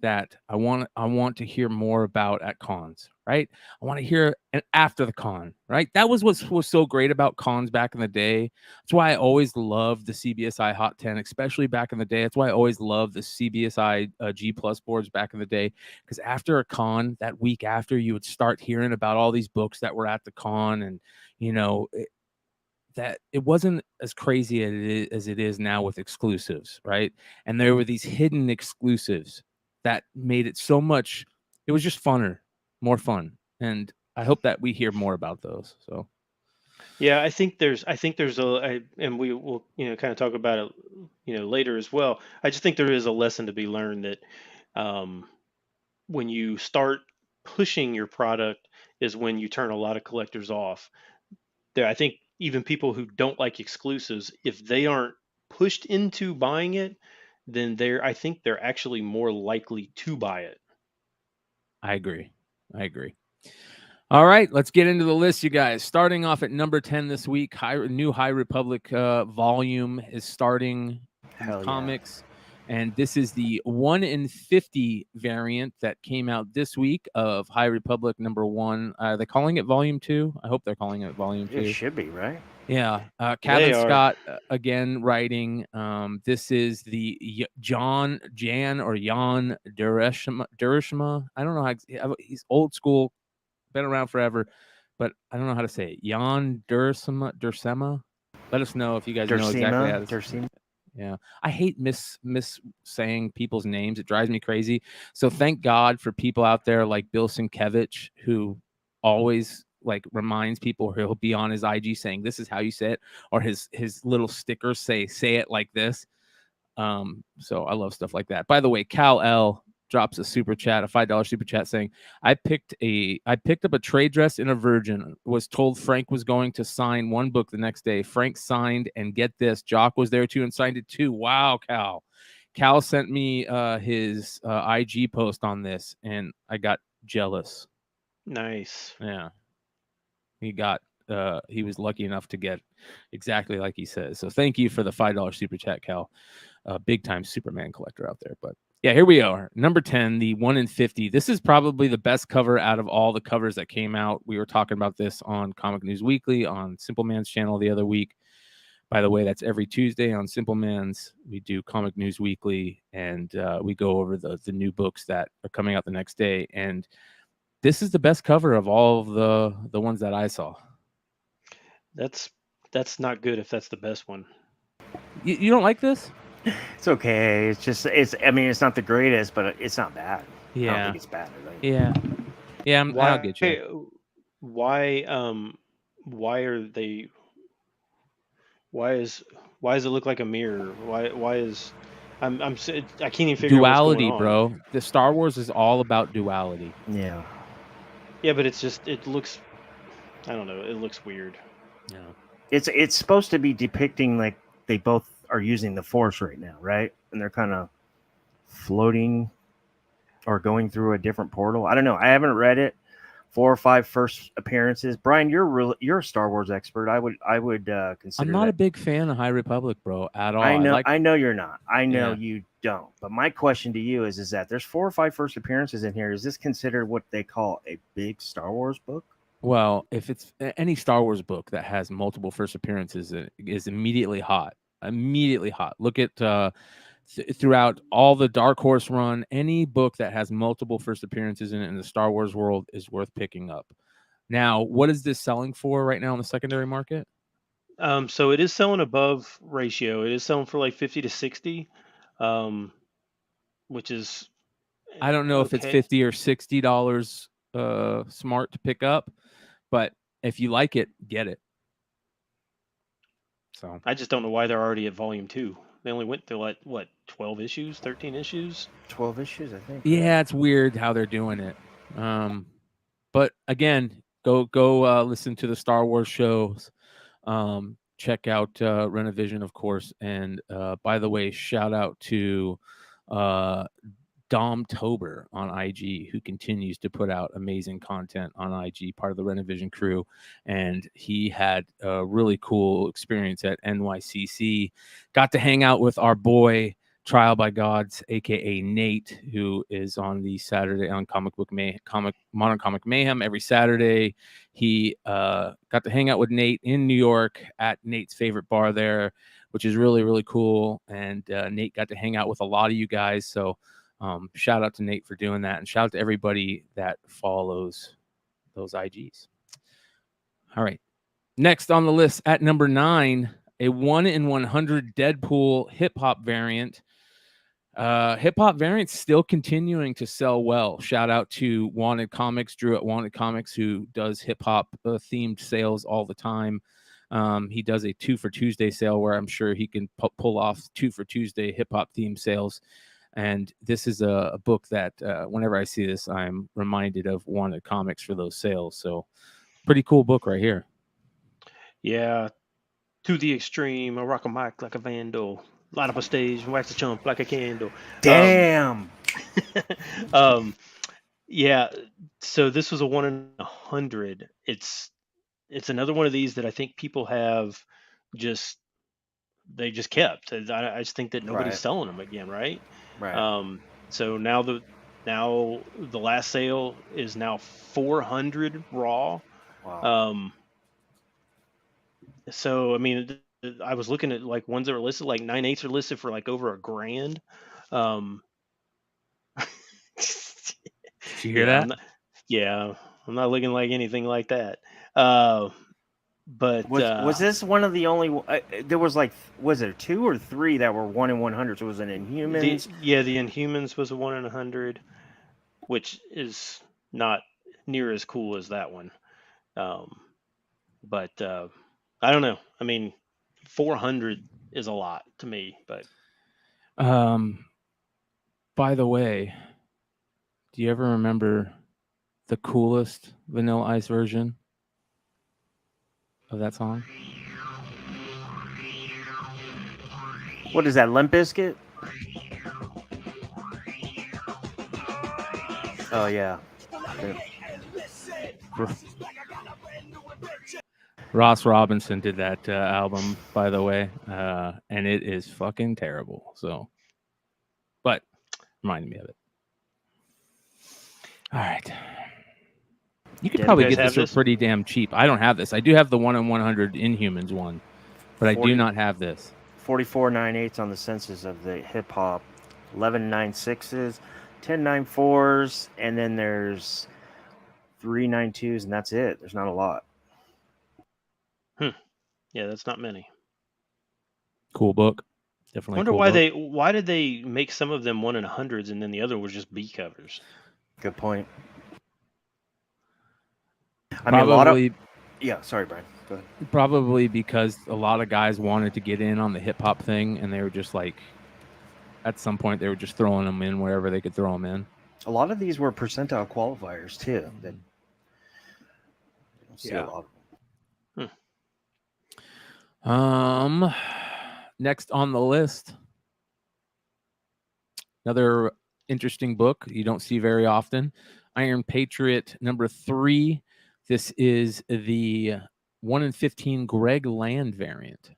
Speaker 4: that I want to hear more about at cons, right? I want to hear after the con, right? That was what was so great about cons back in the day. That's why I always loved the CBSI Hot 10, especially back in the day. That's why I always loved the CBSI G Plus boards back in the day, because after a con, that week after, you would start hearing about all these books that were at the con, and that it wasn't as crazy as it is now with exclusives, right? And there were these hidden exclusives that made it so much. It was just funner, more fun, and I hope that we hear more about those. So,
Speaker 5: yeah, I think there's and we will kind of talk about it later as well. I just think there is a lesson to be learned that when you start pushing your product is when you turn a lot of collectors off. I think even people who don't like exclusives, if they aren't pushed into buying it, then I think they're actually more likely to buy it.
Speaker 4: I agree. All right, let's get into the list, you guys. Starting off at number 10 this week, new High Republic volume is starting in comics. And this is the 1 in 50 variant that came out this week of High Republic number 1. Are they calling it volume 2? I hope they're calling it volume 2.
Speaker 6: It should be, right?
Speaker 4: Yeah. Kevin Scott again writing. This is the Jan Durishma. I don't know how he's old school, been around forever, but I don't know how to say it. Jan Dursema. Let us know if you guys know exactly how to say it. Yeah, I hate miss saying people's names. It drives me crazy. So thank God for people out there like Bill Sienkiewicz, who always reminds people, or he'll be on his IG saying this is how you say it, or his little stickers say it like this. So I love stuff like that. By the way, Cal L drops a super chat, a $5 super chat, saying I picked up a trade dress in a Virgin, was told Frank was going to sign one book the next day. Frank signed, and get this, Jock was there too and signed it too. Wow, Cal sent me his IG post on this, and I got jealous.
Speaker 5: Nice.
Speaker 4: Yeah, he was lucky enough to get exactly like he says. So thank you for the $5 super chat, Cal. Big time Superman collector out there. But yeah, here we are. Number 10, the 1 in 50. This is probably the best cover out of all the covers that came out. We were talking about this on Comic News Weekly on Simple Man's channel the other week. By the way, that's every Tuesday on Simple Man's. We do Comic News Weekly, and we go over the new books that are coming out the next day. And this is the best cover of all of the ones that I saw.
Speaker 5: That's not good if that's the best one.
Speaker 4: You don't like this?
Speaker 6: It's okay. I mean, it's not the greatest, but it's not bad.
Speaker 4: Yeah.
Speaker 6: I don't think it's bad. Right?
Speaker 4: Yeah. Yeah, I'll get you.
Speaker 5: Why does it look like a mirror? Why is I can't even figure
Speaker 4: duality,
Speaker 5: out what's going on.
Speaker 4: bro. The Star Wars is all about duality.
Speaker 6: Yeah.
Speaker 5: Yeah, but it looks, I don't know, it looks weird.
Speaker 4: Yeah.
Speaker 6: It's supposed to be depicting like they both are using the Force right now, right? And they're kind of floating or going through a different portal. I don't know. I haven't read it. 4 or 5 first appearances. Brian, you're a Star Wars expert. I would consider.
Speaker 4: I'm not a big fan of High Republic, bro, at all.
Speaker 6: I know you're not. I know you don't. But my question to you is that there's 4 or 5 first appearances in here. Is this considered what they call a big Star Wars book?
Speaker 4: Well, if it's any Star Wars book that has multiple first appearances, it is immediately hot. Look at throughout all the Dark Horse run, any book that has multiple first appearances in the Star Wars world is worth picking up. Now, what is this selling for right now in the secondary market?
Speaker 5: So it is selling above ratio. It is selling for like 50 to 60, which is,
Speaker 4: I don't know if it's $50 or $60 smart to pick up, but if you like it, get it. So
Speaker 5: I just don't know why they're already at volume 2. They only went through what 12 issues, 13 issues.
Speaker 6: 12 issues, I think.
Speaker 4: Yeah, it's weird how they're doing it. But again, go listen to the Star Wars shows. Check out Renovision, of course. And by the way, shout out to Dom Tober on IG, who continues to put out amazing content on IG, part of the Renovision crew. And he had a really cool experience at NYCC. Got to hang out with our boy Trial by Gods, aka Nate, who is on the Saturday on Modern Comic Mayhem every Saturday. He got to hang out with Nate in New York at Nate's favorite bar there, which is really, really cool. And Nate got to hang out with a lot of you guys. So shout out to Nate for doing that, and shout out to everybody that follows those IGs. All right. Next on the list at number 9, a 1 in 100 Deadpool hip hop variant. Hip hop variants still continuing to sell well. Shout out to Wanted Comics, Drew at Wanted Comics, who does hip hop themed sales all the time. He does a 2 for Tuesday sale where I'm sure he can pull off 2 for Tuesday hip hop themed sales. And this is a book that whenever I see this, I'm reminded of Wanted Comics for those sales. So pretty cool book right here.
Speaker 5: Yeah, to the extreme. I rock a mic like a vandal. Light up a stage and wax a chump like a candle.
Speaker 6: Damn.
Speaker 5: Yeah. So this was a 1 in 100. It's another one of these that I think people have just kept. I just think that nobody's selling them again, right?
Speaker 6: Right.
Speaker 5: So now the last sale is now 400 raw.
Speaker 6: Wow.
Speaker 5: So I mean, I was looking at like ones that were listed, like 9/8 are listed for like over $1,000.
Speaker 4: Did you hear that?
Speaker 5: I'm not looking like anything like that. But
Speaker 6: was this one of the only? There was like, was there 2 or 3 that were 1 in 100? So it was an Inhumans.
Speaker 5: The Inhumans was a 1 in 100, which is not near as cool as that one. But I don't know. I mean, 400 is a lot to me. But
Speaker 4: by the way, do you ever remember the coolest Vanilla Ice version of that song?
Speaker 6: What is that, Limp Bizkit? Oh yeah.
Speaker 4: Ross Robinson did that album, by the way, and it is fucking terrible. So, but reminded me of it. All right. You could probably get this for pretty damn cheap. I don't have this. I do have the 1 in 100 Inhumans one, but I do not have this.
Speaker 6: 44 9/8 on the census of the hip hop, 11 9/6s, 10 9/4s, and then there's 3 9/2s, and that's it. There's not a lot.
Speaker 5: Yeah, that's not many.
Speaker 4: Cool book. Definitely.
Speaker 5: I wonder why did they make some of them 1 in 100s and then the other was just B covers?
Speaker 6: Good point.
Speaker 4: I mean, a lot of,
Speaker 6: yeah, sorry, Brian. Go ahead.
Speaker 4: Probably because a lot of guys wanted to get in on the hip hop thing, and they were just like, at some point, they were just throwing them in wherever they could throw them in.
Speaker 6: A lot of these were percentile qualifiers too. That you don't see a lot of them.
Speaker 4: Next on the list, another interesting book you don't see very often, Iron Patriot number 3. This is the 1 in 15 Greg Land variant.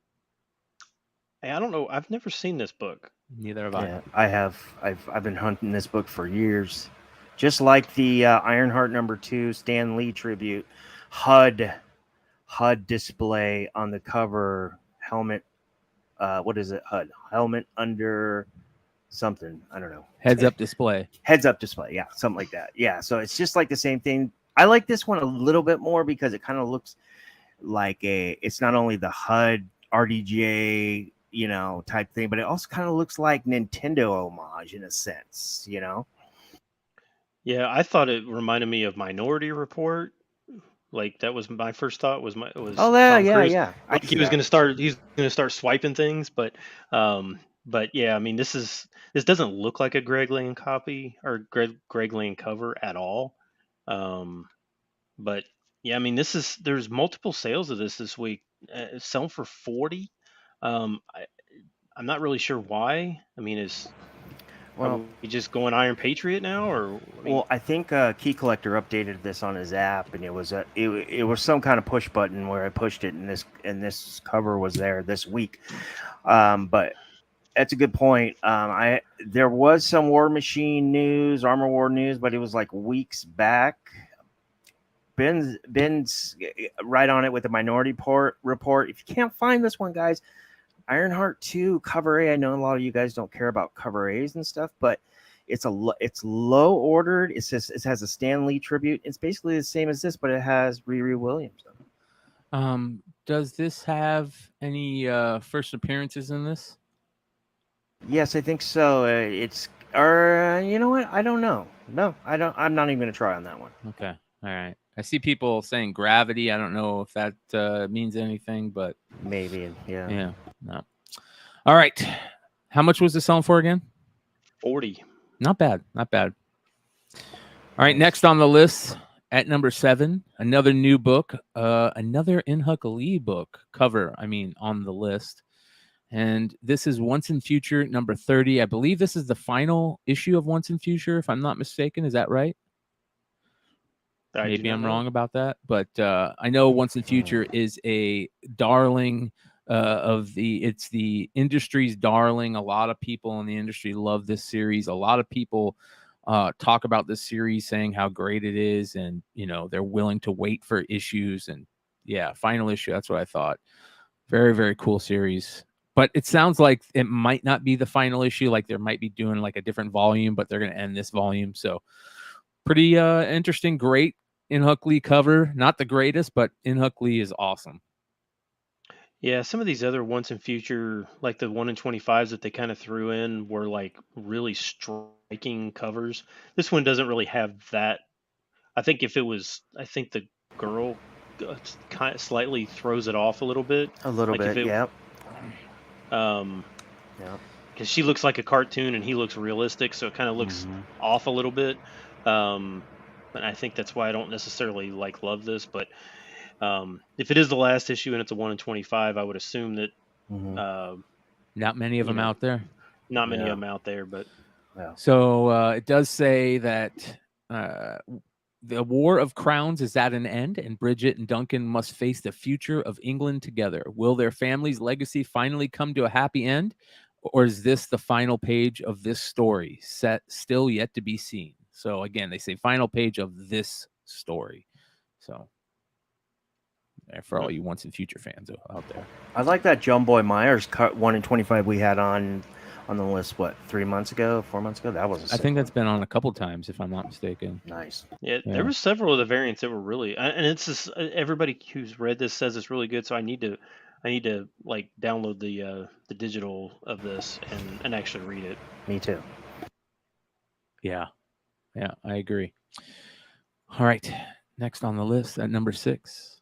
Speaker 5: Hey, I don't know. I've never seen this book.
Speaker 4: Neither have I.
Speaker 6: Yeah, I have. I've been hunting this book for years. Just like the Ironheart number 2 Stan Lee tribute, HUD display on the cover, helmet. What is it? HUD helmet under something. I don't know.
Speaker 4: Heads up display.
Speaker 6: Heads up display. Yeah, something like that. Yeah. So it's just like the same thing. I like this one a little bit more because it kind of looks like it's not only the HUD RDJ, type thing, but it also kind of looks like Nintendo homage in a sense,
Speaker 5: Yeah, I thought it reminded me of Minority Report. Like that was my first thought. Was Tom Cruise.
Speaker 6: Yeah.
Speaker 5: Like he's going to start swiping things, but but yeah, I mean, this doesn't look like a Greg Land copy or Greg Land cover at all. Um, but yeah, I mean, there's multiple sales of this week. It's selling for 40. I'm not really sure why. I mean, are
Speaker 6: Well,
Speaker 5: we just going Iron Patriot now, or I mean,
Speaker 6: I think Key Collector updated this on his app, and it was some kind of push button where I pushed it, and this cover was there this week. But that's a good point. There was some War Machine news, Armor War news, but it was like weeks back. Ben's right on it with the Minority Report. If you can't find this one, guys, Ironheart 2 cover A. I know a lot of you guys don't care about cover A's and stuff, but it's low ordered. It has a Stan Lee tribute. It's basically the same as this, but it has Riri Williams.
Speaker 4: Does this have any first appearances in this?
Speaker 6: Yes, I think so. You know what? I don't know. No, I don't. I'm not even going to try on that one.
Speaker 4: Okay. All right. I see people saying Gravity. I don't know if that means anything, but
Speaker 6: maybe. Yeah.
Speaker 4: Yeah. No. All right. How much was this selling for again?
Speaker 5: 40.
Speaker 4: Not bad. Not bad. All right. Next on the list at number 7, another new book, another In-Huck Lee book cover. I mean, on the list. And this is Once in Future number 30. I believe this is the final issue of Once in Future, if I'm not mistaken. Is that right? Maybe I'm wrong about that, but I know Once in Future is a darling it's the industry's darling. A lot of people in the industry love this series. A lot of people talk about this series, saying how great it is, and they're willing to wait for issues. And yeah, final issue. That's what I thought. Very, very cool series. But it sounds like it might not be the final issue. Like they might be doing like a different volume, but they're going to end this volume. So pretty interesting, great In-Huck Lee cover. Not the greatest, but In-Huck Lee is awesome.
Speaker 5: Yeah, some of these other Once in Future, like the 1 in 25s that they kind of threw in, were like really striking covers. This one doesn't really have that. I think the girl kind of slightly throws it off a little bit.
Speaker 6: A little bit, yeah.
Speaker 5: Yeah. Because she looks like a cartoon and he looks realistic, so it kind of looks off a little bit. And I think that's why I don't necessarily love this. But if it is the last issue and it's a 1 in 25, I would assume that
Speaker 4: not many of them out there.
Speaker 5: Not many of them out there, but
Speaker 4: so it does say that the War of Crowns is at an end, and Bridget and Duncan must face the future of England together. Will their family's legacy finally come to a happy end, or is this the final page of this story, still yet to be seen? So again, they say final page of this story. So for all you Once in Future fans out there,
Speaker 6: I like that John Boy Myers 1 in 25 we had on the list. What, 4 months ago? That was.
Speaker 4: I think that's been on a couple times, if I'm not mistaken.
Speaker 6: Nice.
Speaker 5: Yeah, there were several of the variants that were really, and it's just everybody who's read this says it's really good. So I need to download the digital of this and actually read it.
Speaker 6: Me too.
Speaker 4: Yeah, I agree. All right, next on the list at number 6.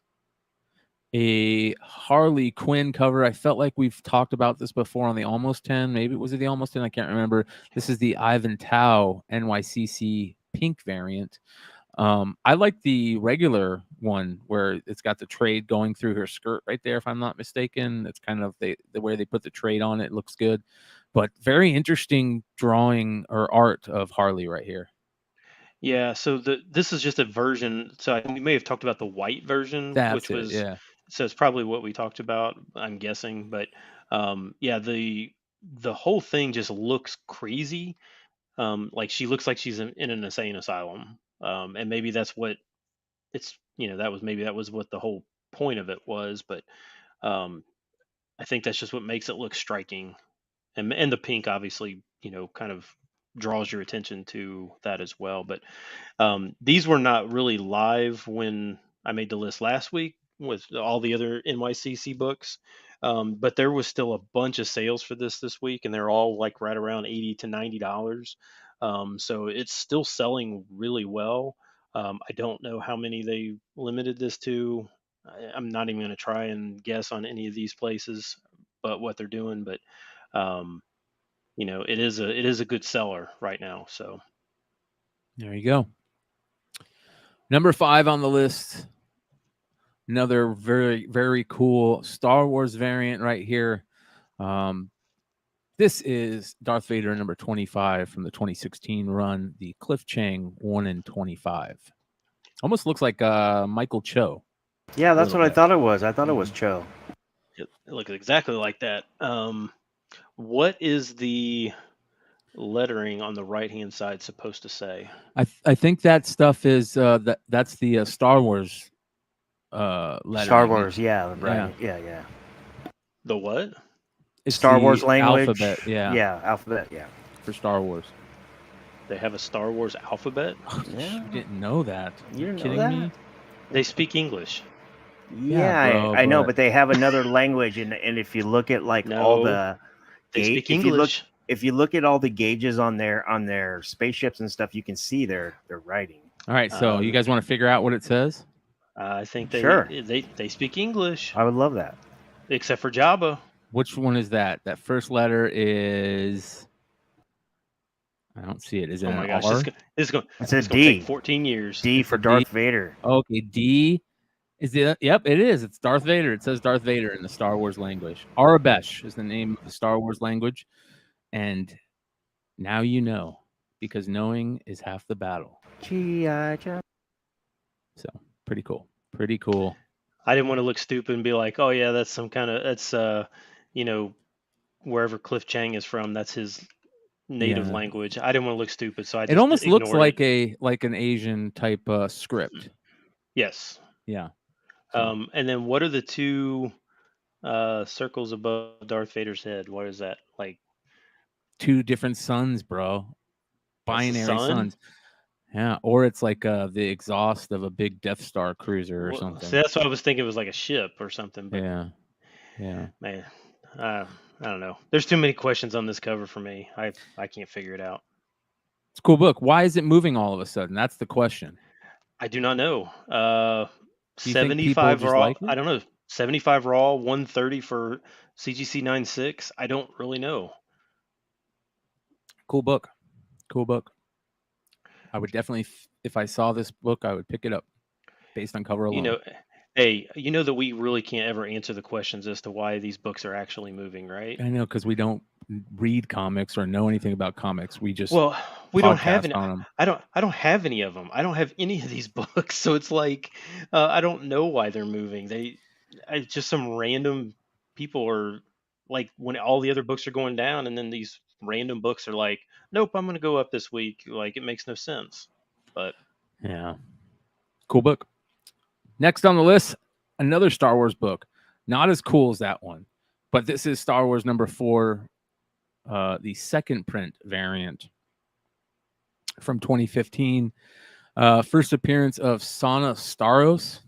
Speaker 4: A Harley Quinn cover. I felt like we've talked about this before on the Almost 10. Maybe was it the Almost 10? I can't remember. This is the Ivan Tao NYCC pink variant. I like the regular one where it's got the trade going through her skirt right there, if I'm not mistaken. It's kind of the way they put the trade on it looks good. But very interesting drawing or art of Harley right here.
Speaker 5: Yeah, so this is just a version. So we may have talked about the white version, so it's probably what we talked about, I'm guessing. But the whole thing just looks crazy. Like she looks like she's in an insane asylum. And maybe that's what it's, that was what the whole point of it was. But I think that's just what makes it look striking. And the pink obviously, kind of draws your attention to that as well. But these were not really live when I made the list last week with all the other NYCC books. But there was still a bunch of sales for this week, and they're all like right around $80 to $90. So it's still selling really well. I don't know how many they limited this to. I'm not even going to try and guess on any of these places, but what they're doing. But it is a good seller right now. So
Speaker 4: There you go. Number 5 on the list. Another very, very cool Star Wars variant right here. This is Darth Vader number 25 from the 2016 run, the Cliff Chang 1 in 25. Almost looks like Michael Cho.
Speaker 6: Yeah, that's what I
Speaker 4: bit.
Speaker 6: thought it was. I thought it was Cho.
Speaker 5: it looks exactly like that. What is the lettering on the right hand side supposed to say?
Speaker 4: I think that stuff is that's the Star Wars lettering.
Speaker 6: Star Wars, yeah, right. Yeah.
Speaker 5: The what?
Speaker 4: It's
Speaker 6: Star
Speaker 4: the
Speaker 6: Wars language.
Speaker 4: alphabet, yeah,
Speaker 6: alphabet, yeah.
Speaker 4: for Star Wars.
Speaker 5: They have a Star Wars alphabet?
Speaker 6: Yeah.
Speaker 4: You didn't know that?
Speaker 6: You didn't know
Speaker 4: kidding
Speaker 6: that?
Speaker 4: me?
Speaker 5: They speak English.
Speaker 6: Yeah,
Speaker 4: bro,
Speaker 6: I know,
Speaker 4: but-
Speaker 6: but they have another language, and if you look at like all
Speaker 5: No,
Speaker 6: the
Speaker 5: They speak
Speaker 6: if you look
Speaker 5: English.
Speaker 6: if you look at all the gauges on their spaceships and stuff, you can see their writing.
Speaker 4: All right, so you guys want to figure out what it says?
Speaker 5: I think they
Speaker 6: Sure.
Speaker 5: they speak English,
Speaker 6: I would love that.
Speaker 5: except for Jabba.
Speaker 4: Which one is that? That first letter is. I don't see it. Is it
Speaker 5: Oh my
Speaker 4: an
Speaker 5: gosh,
Speaker 4: R?
Speaker 5: this is going
Speaker 6: It's a
Speaker 5: to
Speaker 6: D.
Speaker 5: take 14 years.
Speaker 6: D for Darth Vader.
Speaker 4: Okay, D. Is it? Yep, it is. It's Darth Vader. It says Darth Vader in the Star Wars language. Arabesh is the name of the Star Wars language, and now you know, because knowing is half the battle.
Speaker 6: G.I. Joe.
Speaker 4: So pretty cool. Pretty cool.
Speaker 5: I didn't want to look stupid and be like, oh yeah, that's some kind of wherever Cliff Chang is from, that's his native
Speaker 4: Yeah.
Speaker 5: language. I didn't want to look stupid, so I just
Speaker 4: It almost looks
Speaker 5: ignored
Speaker 4: like
Speaker 5: it.
Speaker 4: an Asian type script.
Speaker 5: Yes.
Speaker 4: Yeah.
Speaker 5: And then what are the two circles above Darth Vader's head? What is that? Like
Speaker 4: Two different suns, bro.
Speaker 5: That's the
Speaker 4: Binary
Speaker 5: sun?
Speaker 4: suns. Yeah, or it's like the exhaust of a big Death Star cruiser or
Speaker 5: Well,
Speaker 4: something.
Speaker 5: see, that's what I was thinking. It was like a ship or something. But
Speaker 4: Yeah.
Speaker 5: man, I don't know. There's too many questions on this cover for me. I can't figure it out.
Speaker 4: It's a cool book. Why is it moving all of a sudden? That's the question.
Speaker 5: I do not know.
Speaker 4: Do you think people
Speaker 5: 75
Speaker 4: just
Speaker 5: raw.
Speaker 4: like it?
Speaker 5: I don't know. 75 raw, 130 for CGC 96. I don't really know.
Speaker 4: Cool book. I would definitely, if I saw this book, I would pick it up based on cover alone.
Speaker 5: Hey, you know that we really can't ever answer the questions as to why these books are actually moving, right?
Speaker 4: I know, because we don't read comics or know anything about comics. We just
Speaker 5: We don't have
Speaker 4: podcast
Speaker 5: any.
Speaker 4: on them.
Speaker 5: I don't have any of them. I don't have any of these books, so it's like I don't know why they're moving. Just some random people are like when all the other books are going down, and then these random books are like, nope, I'm going to go up this week. Like it makes no sense. But
Speaker 4: Yeah. Cool book. Next on the list, another Star Wars book. Not as cool as that one, but this is Star Wars number 4, the second print variant from 2015. First appearance of Sana Starros.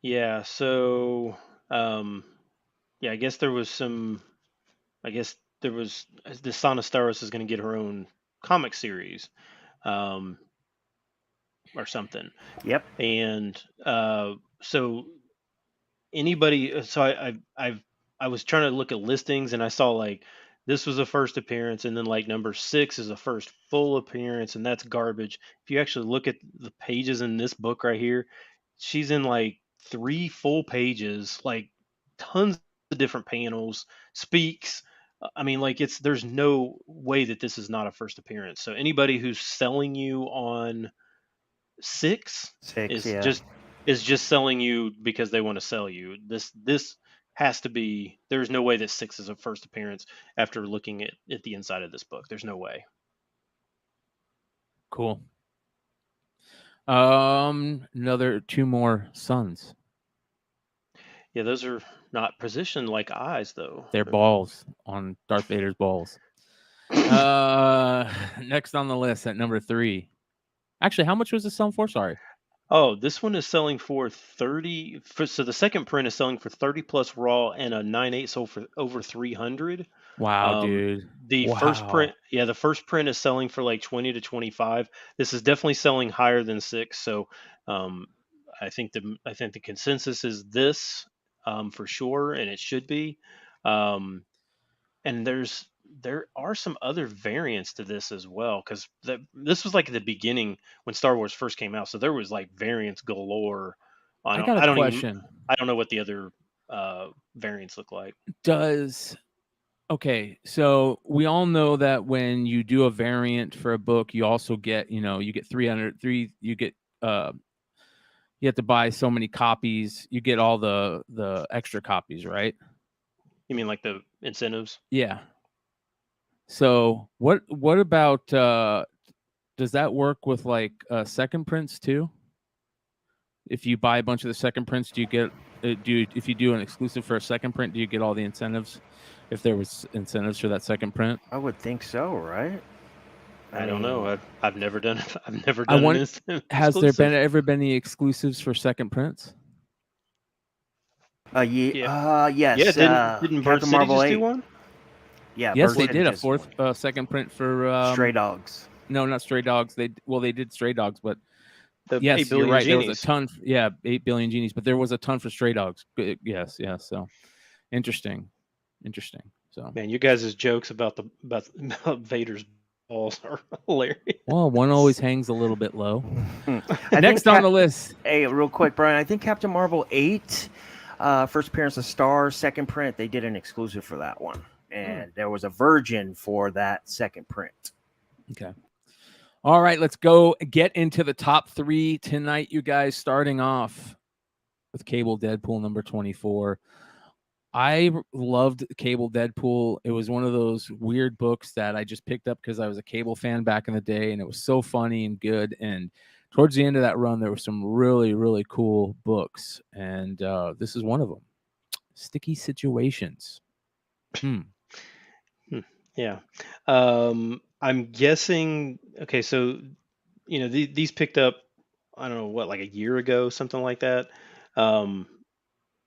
Speaker 5: yeah, so I guess there was some. I guess there was the Sana Starros is going to get her own comic series. Or something.
Speaker 6: Yep.
Speaker 5: And so anybody, so I was trying to look at listings and I saw like this was a first appearance and then like number 6 is a first full appearance and that's garbage. If you actually look at the pages in this book right here, she's in like 3 full pages, like tons of different panels, speaks. I mean, like there's no way that this is not a first appearance. So anybody who's selling you on 6 is
Speaker 6: yeah.
Speaker 5: just selling you because they want to sell you. This has to be. There's no way that 6 is a first appearance after looking at the inside of this book. There's no way.
Speaker 4: Cool. Another 2 more suns.
Speaker 5: Yeah, those are not positioned like eyes though.
Speaker 4: They're balls on Darth Vader's balls. Next on the list at number 3. Actually, how much was this selling for? Sorry.
Speaker 5: Oh, this one is selling for 30. So the second print is selling for 30 plus raw, and a 9/8 sold for over 300.
Speaker 4: Wow, dude.
Speaker 5: The first print, the first print is selling for like 20 to 25. This is definitely selling higher than 6. So, I think the consensus is this, for sure, and it should be. And and there are some other variants to this as well, because this was like the beginning when Star Wars first came out, so there was like variants galore.
Speaker 4: I got a question.
Speaker 5: I don't know what the other variants look like.
Speaker 4: Okay, so we all know that when you do a variant for a book, you also get, you get 303, you get you have to buy so many copies, you get all the extra copies, right?
Speaker 5: You mean like the incentives?
Speaker 4: Yeah. So what about does that work with like second prints too? If you buy a bunch of the second prints, do you get if you do an exclusive for a second print, do you get all the incentives? If there was incentives for that second print,
Speaker 6: I would think so, right?
Speaker 5: I don't know. I've never done I've never done an instant
Speaker 4: has
Speaker 5: exclusive.
Speaker 4: there ever been any exclusives for second prints?
Speaker 6: Yes.
Speaker 5: Yeah, didn't Bird
Speaker 6: Captain
Speaker 5: City
Speaker 6: Marvel
Speaker 5: just
Speaker 6: 8.
Speaker 5: do one?
Speaker 6: Yeah.
Speaker 4: Yes,
Speaker 6: Bird
Speaker 4: they
Speaker 6: City
Speaker 4: did a
Speaker 6: just
Speaker 4: fourth
Speaker 6: won.
Speaker 4: second print for
Speaker 6: Stray Dogs.
Speaker 4: No, not Stray Dogs. They did Stray Dogs, but
Speaker 5: The
Speaker 4: yes,
Speaker 5: 8 billion
Speaker 4: you're right.
Speaker 5: Genies.
Speaker 4: There was a ton. 8 billion genies, but there was a ton for Stray Dogs. Yes. So interesting. So
Speaker 5: man, you guys' jokes about Vader's balls are hilarious.
Speaker 4: Well, one always hangs a little bit low.
Speaker 6: I
Speaker 4: Next
Speaker 6: think
Speaker 4: on the list.
Speaker 6: Hey, real quick, Brian. I think Captain Marvel 8, first appearance of Star, second print. They did an exclusive for that one, and there was a Virgin for that second print.
Speaker 4: Okay. All right, let's go get into the top 3 tonight, you guys. Starting off with Cable Deadpool number 24. I loved Cable Deadpool. It was one of those weird books that I just picked up because I was a Cable fan back in the day, and it was so funny and good. And towards the end of that run, there were some really, really cool books, and this is one of them. Sticky Situations.
Speaker 5: Yeah. I'm guessing. Okay, so these picked up. I don't know what, like a year ago, something like that.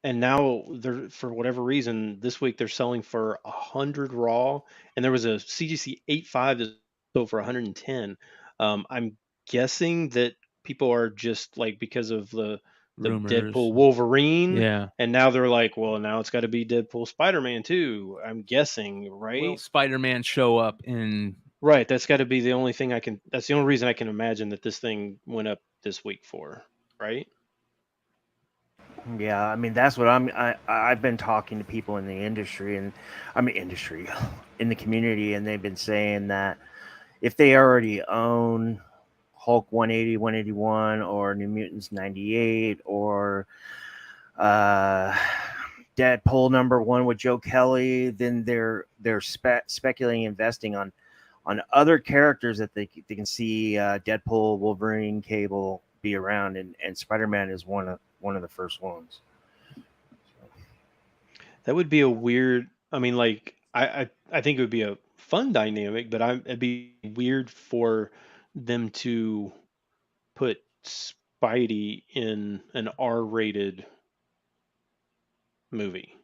Speaker 5: And now they're, for whatever reason, this week they're selling for 100 raw, and there was a CGC 8.5 that sold for 110. I'm guessing that people are just like, because of the
Speaker 4: Rumors.
Speaker 5: Deadpool Wolverine,
Speaker 4: Yeah.
Speaker 5: and now they're like, well, now it's got to be Deadpool Spider-Man too. I'm guessing, right?
Speaker 4: Will Spider-Man show up in?
Speaker 5: Right, that's got to be the only thing I can. That's the only reason I can imagine that this thing went up this week for, right?
Speaker 6: Yeah, I mean that's what I've been talking to people in the industry, and in the community, and they've been saying that if they already own Hulk 180, 181, or New Mutants 98, or Deadpool number 1 with Joe Kelly, then they're speculating investing on other characters that they can see Deadpool, Wolverine, Cable be around, and Spider-Man is one of the first ones.
Speaker 5: That would be a weird. I mean, like I think it would be a fun dynamic, but it'd be weird for them to put Spidey in an R-rated movie.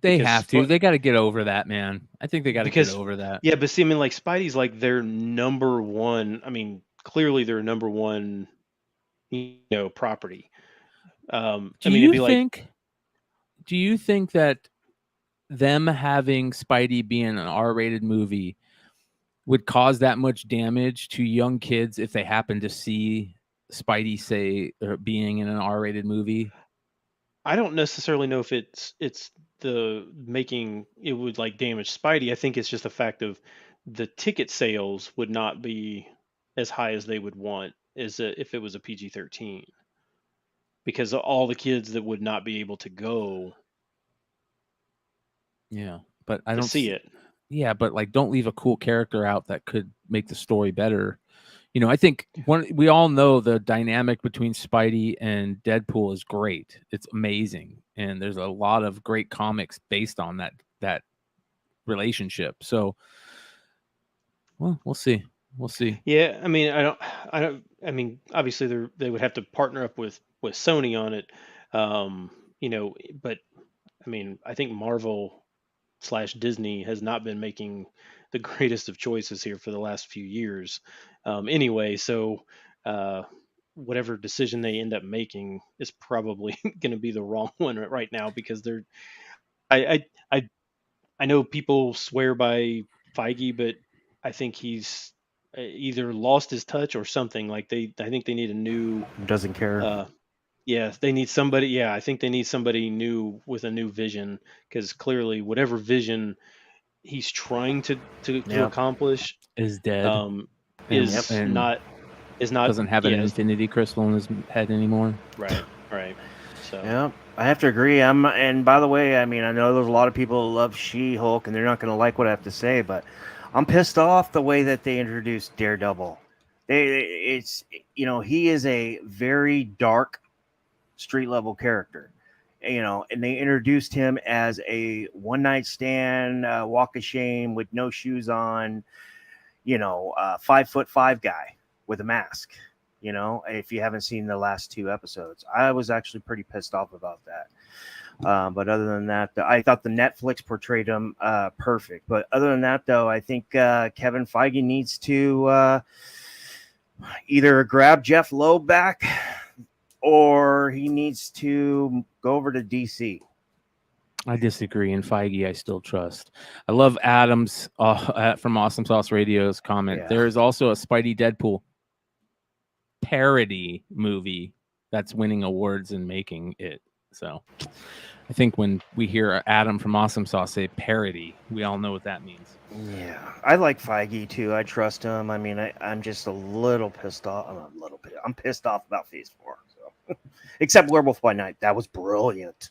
Speaker 4: They have to. They got to get over that, man. I think they got to get over that.
Speaker 5: Yeah, but see, I mean, like Spidey's like their number one. I mean, clearly their number one, property.
Speaker 4: Do you think that them having Spidey be in an R-rated movie would cause that much damage to young kids if they happen to see Spidey, say, being in an R-rated movie?
Speaker 5: I don't necessarily know if it's the making it would like damage Spidey. I think it's just the fact of the ticket sales would not be as high as they would want if it was a PG-13, because of all the kids that would not be able to go.
Speaker 4: Yeah, but I don't
Speaker 5: see it.
Speaker 4: Yeah, but like, don't leave a cool character out that could make the story better. I think we all know the dynamic between Spidey and Deadpool is great. It's amazing, and there's a lot of great comics based on that relationship. So, well, we'll see.
Speaker 5: Yeah, I mean, I mean, obviously they would have to partner up with Sony on it, but I mean, I think Marvel / Disney has not been making the greatest of choices here for the last few years. Anyway, so whatever decision they end up making is probably going to be the wrong one right now, because I I know people swear by Feige, but I think he's either lost his touch or something. Like I think they need a new.
Speaker 6: Doesn't care.
Speaker 5: Yeah, they need somebody. Yeah, I think they need somebody new with a new vision, because clearly, whatever vision he's trying to
Speaker 6: Yep.
Speaker 5: accomplish,
Speaker 4: Is dead.
Speaker 5: Is
Speaker 4: and
Speaker 5: not
Speaker 4: doesn't have an
Speaker 5: yeah,
Speaker 4: infinity crystal in his head anymore.
Speaker 5: right. So
Speaker 6: Yeah, I have to agree. And by the way, I mean, I know there's a lot of people who love She-Hulk, and they're not going to like what I have to say, but I'm pissed off the way that they introduced Daredevil. It's he is a very dark street level character, and they introduced him as a one night stand, walk of shame with no shoes on, 5'5" guy with a mask. If you haven't seen the last 2 episodes, I was actually pretty pissed off about that. But other than that, I thought the Netflix portrayed him perfect. But other than that, though, I think Kevin Feige needs to either grab Jeff Loeb back, or he needs to go over to DC.
Speaker 4: I disagree. And Feige, I still trust. I love Adams from Awesome Sauce Radio's comment.
Speaker 6: Yeah.
Speaker 4: There is also a Spidey Deadpool parody movie that's winning awards and making it. So I think when we hear Adam from Awesome Sauce say parody, we all know what that means.
Speaker 6: Yeah, I like Feige too. I trust him. I mean, I'm just a little pissed off. I'm pissed off about Phase 4. So. Except Werewolf by Night. That was brilliant.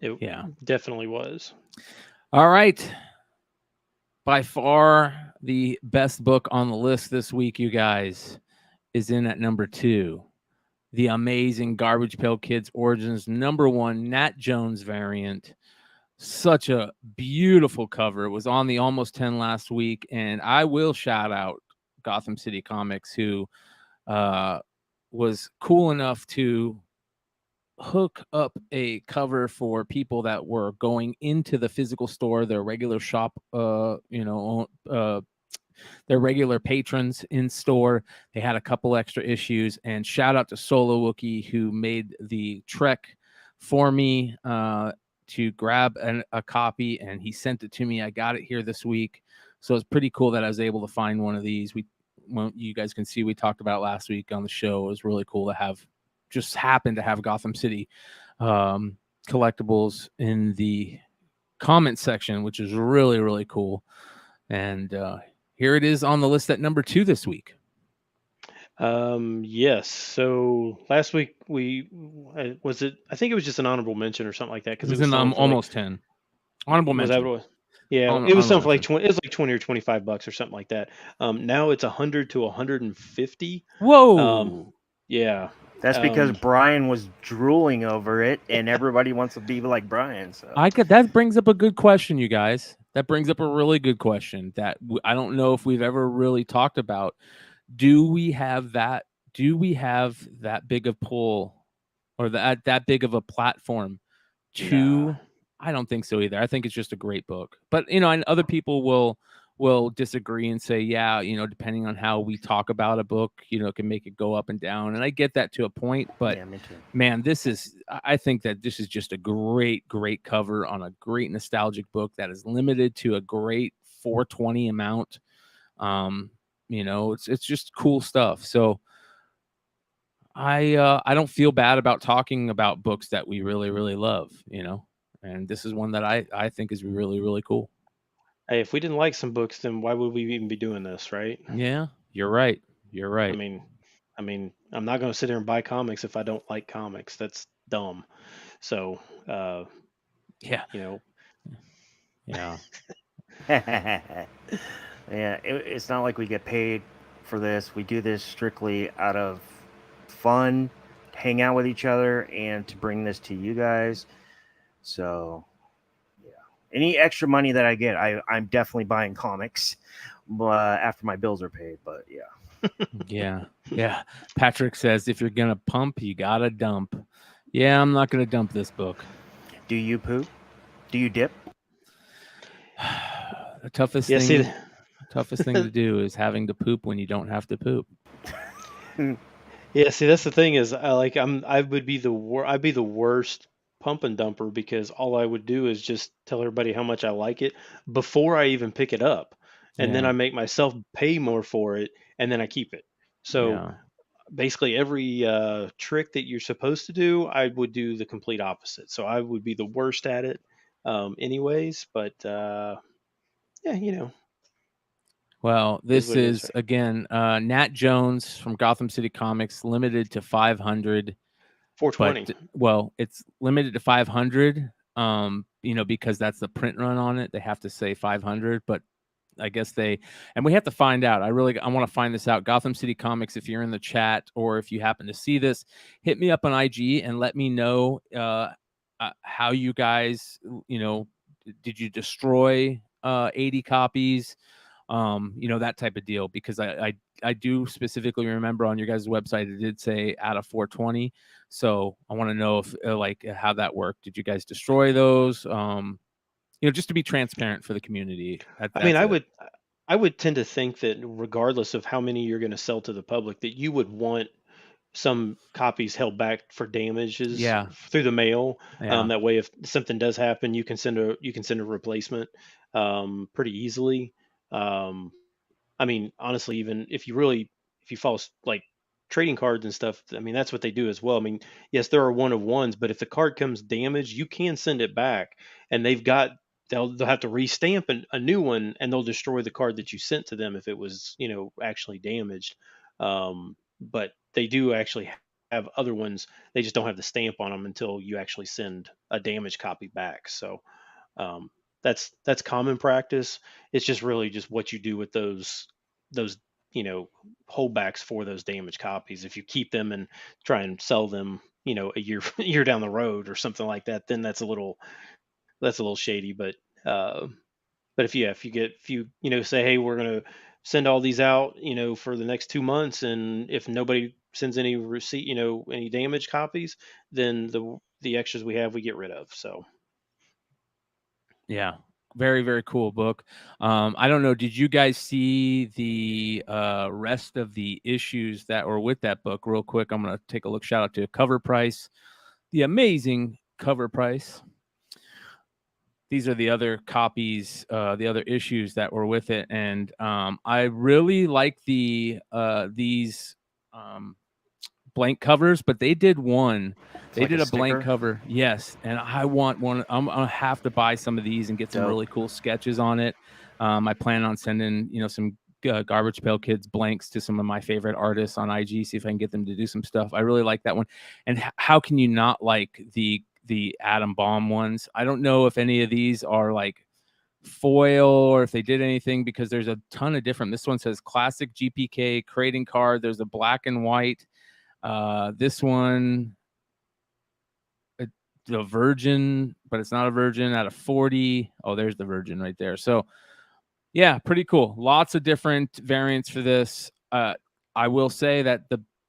Speaker 5: it definitely was.
Speaker 4: All right. By far the best book on the list this week, you guys, is in at number 2. The amazing Garbage Pail Kids Origins #1 Nat Jones variant. Such a beautiful cover. It was on the Almost 10 last week, and I will shout out Gotham City Comics, who was cool enough to hook up a cover for people that were going into the physical store, their regular shop, their regular patrons in store. They had a couple extra issues, and shout out to Solo Wookie, who made the trek for me to grab a copy, and he sent it to me. I got it here this week, so it's pretty cool that I was able to find one of these. You guys can see, we talked about last week on the show. It was really cool to have, just happened to have Gotham City collectibles in the comment section, which is really, really cool. And here it is on the list at number 2 this week.
Speaker 5: Yes. So last week I think it was just an honorable mention or something like that, because
Speaker 4: it was in Almost 10. Honorable mention.
Speaker 5: Was that what it was? Yeah, it was something like 20. It was like $20 or $25 or something like that. Now it's $100 to $150.
Speaker 4: Whoa.
Speaker 5: Yeah.
Speaker 6: That's because Brian was drooling over it, and everybody wants to be like Brian. So
Speaker 4: that brings up a good question, you guys. That brings up a really good question that I don't know if we've ever really talked about. Do we have that big of pull, or that big of a platform to?
Speaker 5: Nah.
Speaker 4: I don't think so either. I think it's just a great book. But, and other people will disagree and say, yeah, depending on how we talk about a book, it can make it go up and down. And I get that to a point, but
Speaker 6: me too.
Speaker 4: Man, I think that this is just a great, great cover on a great nostalgic book that is limited to a great 420 amount. It's just cool stuff. So I don't feel bad about talking about books that we really, really love, and this is one that I think is really, really cool.
Speaker 5: Hey, if we didn't like some books, then why would we even be doing this, right?
Speaker 4: Yeah, you're right.
Speaker 5: I mean, I'm not going to sit here and buy comics if I don't like comics. That's dumb. So,
Speaker 4: yeah.
Speaker 5: Yeah.
Speaker 6: Yeah, it's not like we get paid for this. We do this strictly out of fun, hang out with each other, and to bring this to you guys. So, yeah, any extra money that I get, I'm definitely buying comics after my bills are paid. But yeah.
Speaker 4: Yeah. Patrick says, if you're gonna pump, you gotta dump. Yeah, I'm not gonna dump this book.
Speaker 6: Do you poop? Do you dip?
Speaker 4: The toughest thing to do is having to poop when you don't have to poop.
Speaker 5: Yeah, see, that's the thing is, I'd be the worst pump and dumper because all I would do is just tell everybody how much I like it before I even pick it up. And then
Speaker 4: Yeah.
Speaker 5: I make myself pay more for it and then I keep it. So
Speaker 4: Yeah.
Speaker 5: basically every trick that you're supposed to do, I would do the complete opposite. So I would be the worst at it anyways, but yeah,
Speaker 4: Well,
Speaker 5: is
Speaker 4: this
Speaker 5: what it is.
Speaker 4: is again Nat Jones from Gotham City Comics, limited to 500. But
Speaker 5: 420.
Speaker 4: well, it's limited to 500. Because that's the print run on it. They have to say 500, but I guess and we have to find out. I want to find this out. Gotham City Comics, if you're in the chat or if you happen to see this, hit me up on IG and let me know how you guys, did you destroy 80 copies? That type of deal, because I do specifically remember on your guys' website it did say out of 420. So I want to know if how that worked. Did you guys destroy those? Just to be transparent for the community.
Speaker 5: I mean,
Speaker 4: That's it.
Speaker 5: I would tend to think that regardless of how many you're going to sell to the public, that you would want some copies held back for damages
Speaker 4: Yeah.
Speaker 5: through the mail.
Speaker 4: Yeah.
Speaker 5: That way, if something does happen, you can send a replacement pretty easily. I mean, honestly, even if you follow like trading cards and stuff, I mean, that's what they do as well. I mean, yes, there are one of ones, but if the card comes damaged, you can send it back, and they'll have to restamp a new one, and they'll destroy the card that you sent to them if it was actually damaged. But they do actually have other ones. They just don't have the stamp on them until you actually send a damaged copy back. So um, that's common practice. It's just really just what you do with those holdbacks for those damaged copies. If you keep them and try and sell them, a year a year down the road or something like that, then that's a little shady. But if you say, hey, we're gonna send all these out, for the next 2 months, and if nobody sends any receipt, any damaged copies, then the extras we get rid of. So
Speaker 4: Yeah. Very, very cool book. I don't know. Did you guys see the rest of the issues that were with that book? Real quick, I'm going to take a look. Shout out to Cover Price, the amazing Cover Price. These are the other copies, the other issues that were with it, and I really like these blank covers, but they did one. They
Speaker 6: like
Speaker 4: did
Speaker 6: a
Speaker 4: a blank
Speaker 6: sticker?
Speaker 4: cover, yes, and I want one. I'm gonna have to buy some of these and get some
Speaker 6: Dope.
Speaker 4: really cool sketches on it. I plan on sending some Garbage Pail Kids blanks to some of my favorite artists on IG, see if I can get them to do some stuff. I really like that one. And how can you not like the Atom Bomb ones? I don't know if any of these are like foil or if they did anything, because there's a ton of different. This one says classic GPK trading card. There's a black and white. This one, the Virgin, but it's not a Virgin, out of 40. Oh, there's the Virgin right there. So yeah, pretty cool. Lots of different variants for this. I will say that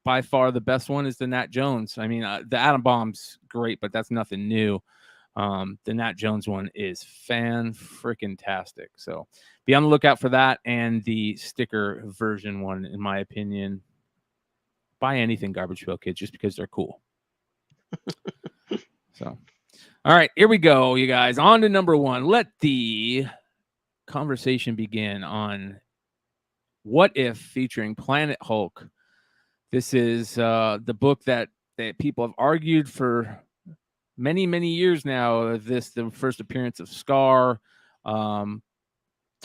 Speaker 4: by far the best one is the Nat Jones. I mean, the Atom Bomb's great, but that's nothing new. The Nat Jones one is fan-freaking-tastic. So be on the lookout for that and the sticker version one, in my opinion. Buy anything Garbage Pail Kids just because they're cool. So, all right, here we go, you guys. On to number one. Let the conversation begin on What If featuring Planet Hulk. This is the book that people have argued for many, many years now. The first appearance of Scar.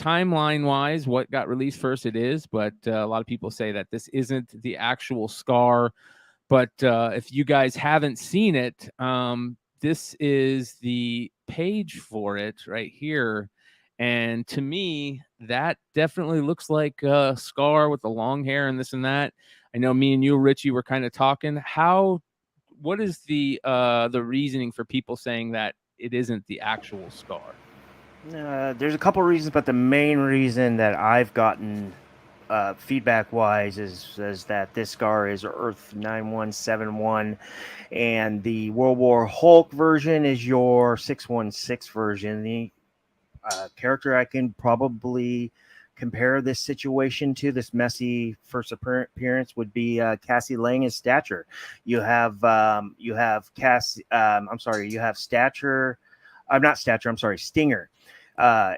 Speaker 4: Timeline-wise, what got released first, it is, but a lot of people say that this isn't the actual Scar. But if you guys haven't seen it, this is the page for it right here. And to me, that definitely looks like Scar with the long hair and this and that. I know me and you, Richie, were kind of talking. What is the reasoning for people saying that it isn't the actual Scar?
Speaker 6: There's a couple reasons, but the main reason that I've gotten feedback-wise is that this Scar is Earth 9171, and the World War Hulk version is your 616 version. The character I can probably compare this situation to this messy first appearance would be Cassie Lang as Stature. You have Stature. I'm not Stature. I'm sorry, Stinger.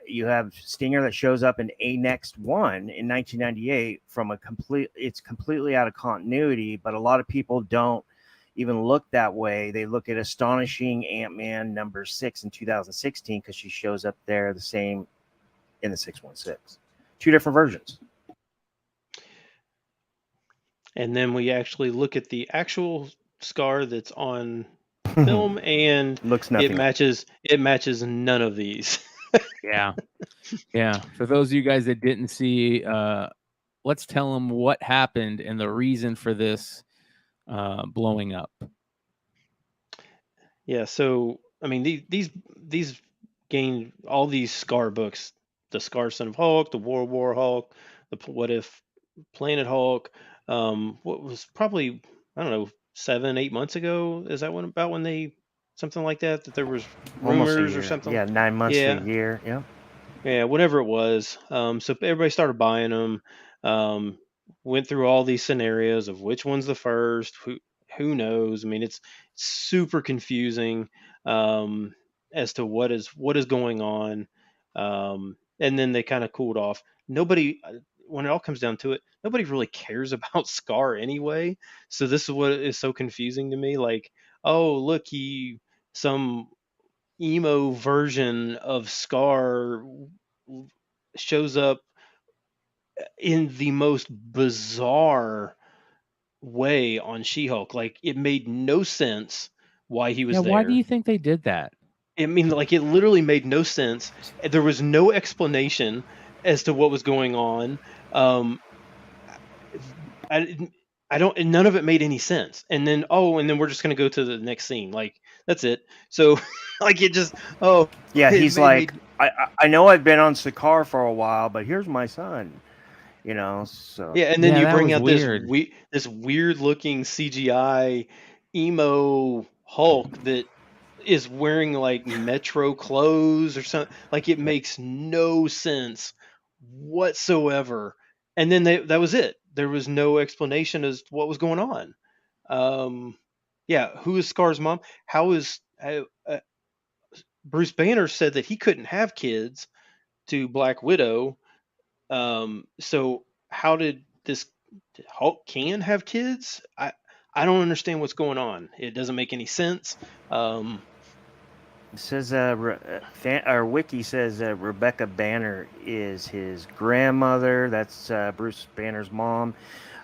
Speaker 6: You have Stinger that shows up in A Next One in 1998 from it's completely out of continuity, but a lot of people don't even look that way. They look at Astonishing Ant-Man number 6 in 2016 because she shows up there the same in the 616. Two different versions.
Speaker 5: And then we actually look at the actual Scar that's on film, and
Speaker 6: Looks nothing.
Speaker 5: It matches none of these.
Speaker 4: Yeah. For those of you guys that didn't see, let's tell them what happened and the reason for this blowing up.
Speaker 5: Yeah. So I mean, these gained all these Scar books: the Scar Son of Hulk, the War Hulk, the What If Planet Hulk. What was probably, I don't know, 7-8 months ago? Is that when they, something like that there was rumors or something?
Speaker 6: Yeah, 9 months to a year. Yeah.
Speaker 5: Yeah, whatever it was. So everybody started buying them. Went through all these scenarios of which one's the first. Who knows? I mean, it's super confusing as to what is going on. And then they kind of cooled off. Nobody, when it all comes down to it, nobody really cares about Scar anyway. So this is what is so confusing to me. Like, oh, look, some emo version of Scar shows up in the most bizarre way on She-Hulk. Like, it made no sense why he was there.
Speaker 4: Why do you think they did that?
Speaker 5: I mean, like, it literally made no sense. There was no explanation as to what was going on. I don't, and none of it made any sense. And then we're just gonna go to the next scene. Like, that's it. So, like, it just,
Speaker 6: he's like, I know I've been on Sakaar for a while, but here's my son. So
Speaker 5: yeah, and then you bring out this weird looking CGI emo Hulk that is wearing like Metro clothes or something. Like, it makes no sense whatsoever. And then that was it. There was no explanation as to what was going on. Who is Scar's mom? How is Bruce Banner said that he couldn't have kids to Black Widow. So how did this Hulk can have kids? I don't understand what's going on. It doesn't make any sense.
Speaker 6: It says our wiki says Rebecca Banner is his grandmother. That's Bruce Banner's mom.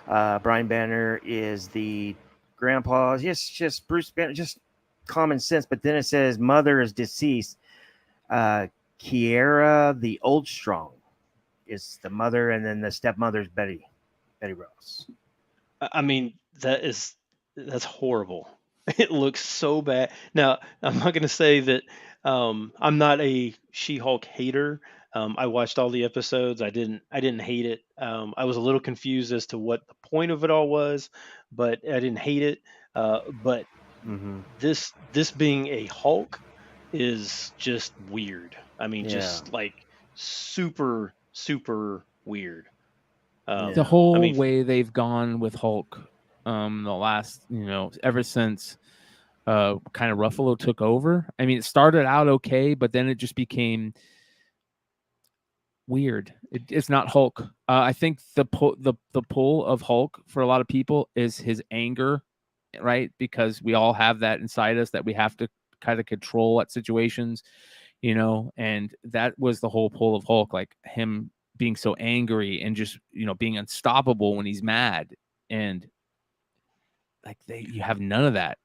Speaker 6: Brian Banner is the grandpa. Yes, just Bruce Banner, just common sense. But then it says mother is deceased. Kiera the Oldstrong is the mother, and then the stepmother's Betty Ross.
Speaker 5: I mean, that's horrible. It looks so bad. Now, I'm not going to say that I'm not a She-Hulk hater. I watched all the episodes. I didn't hate it. I was a little confused as to what the point of it all was, but I didn't hate it. But this being a Hulk is just weird. I mean, just like super, super weird.
Speaker 4: The whole way they've gone with Hulk, the last, ever since kind of Ruffalo took over. I mean, it started out okay, but then it just became weird. It's not Hulk. I think the pull of Hulk for a lot of people is his anger, right? Because we all have that inside us that we have to kind of control at situations, and that was the whole pull of Hulk, like him being so angry and just, being unstoppable when he's mad. And like you have none of that.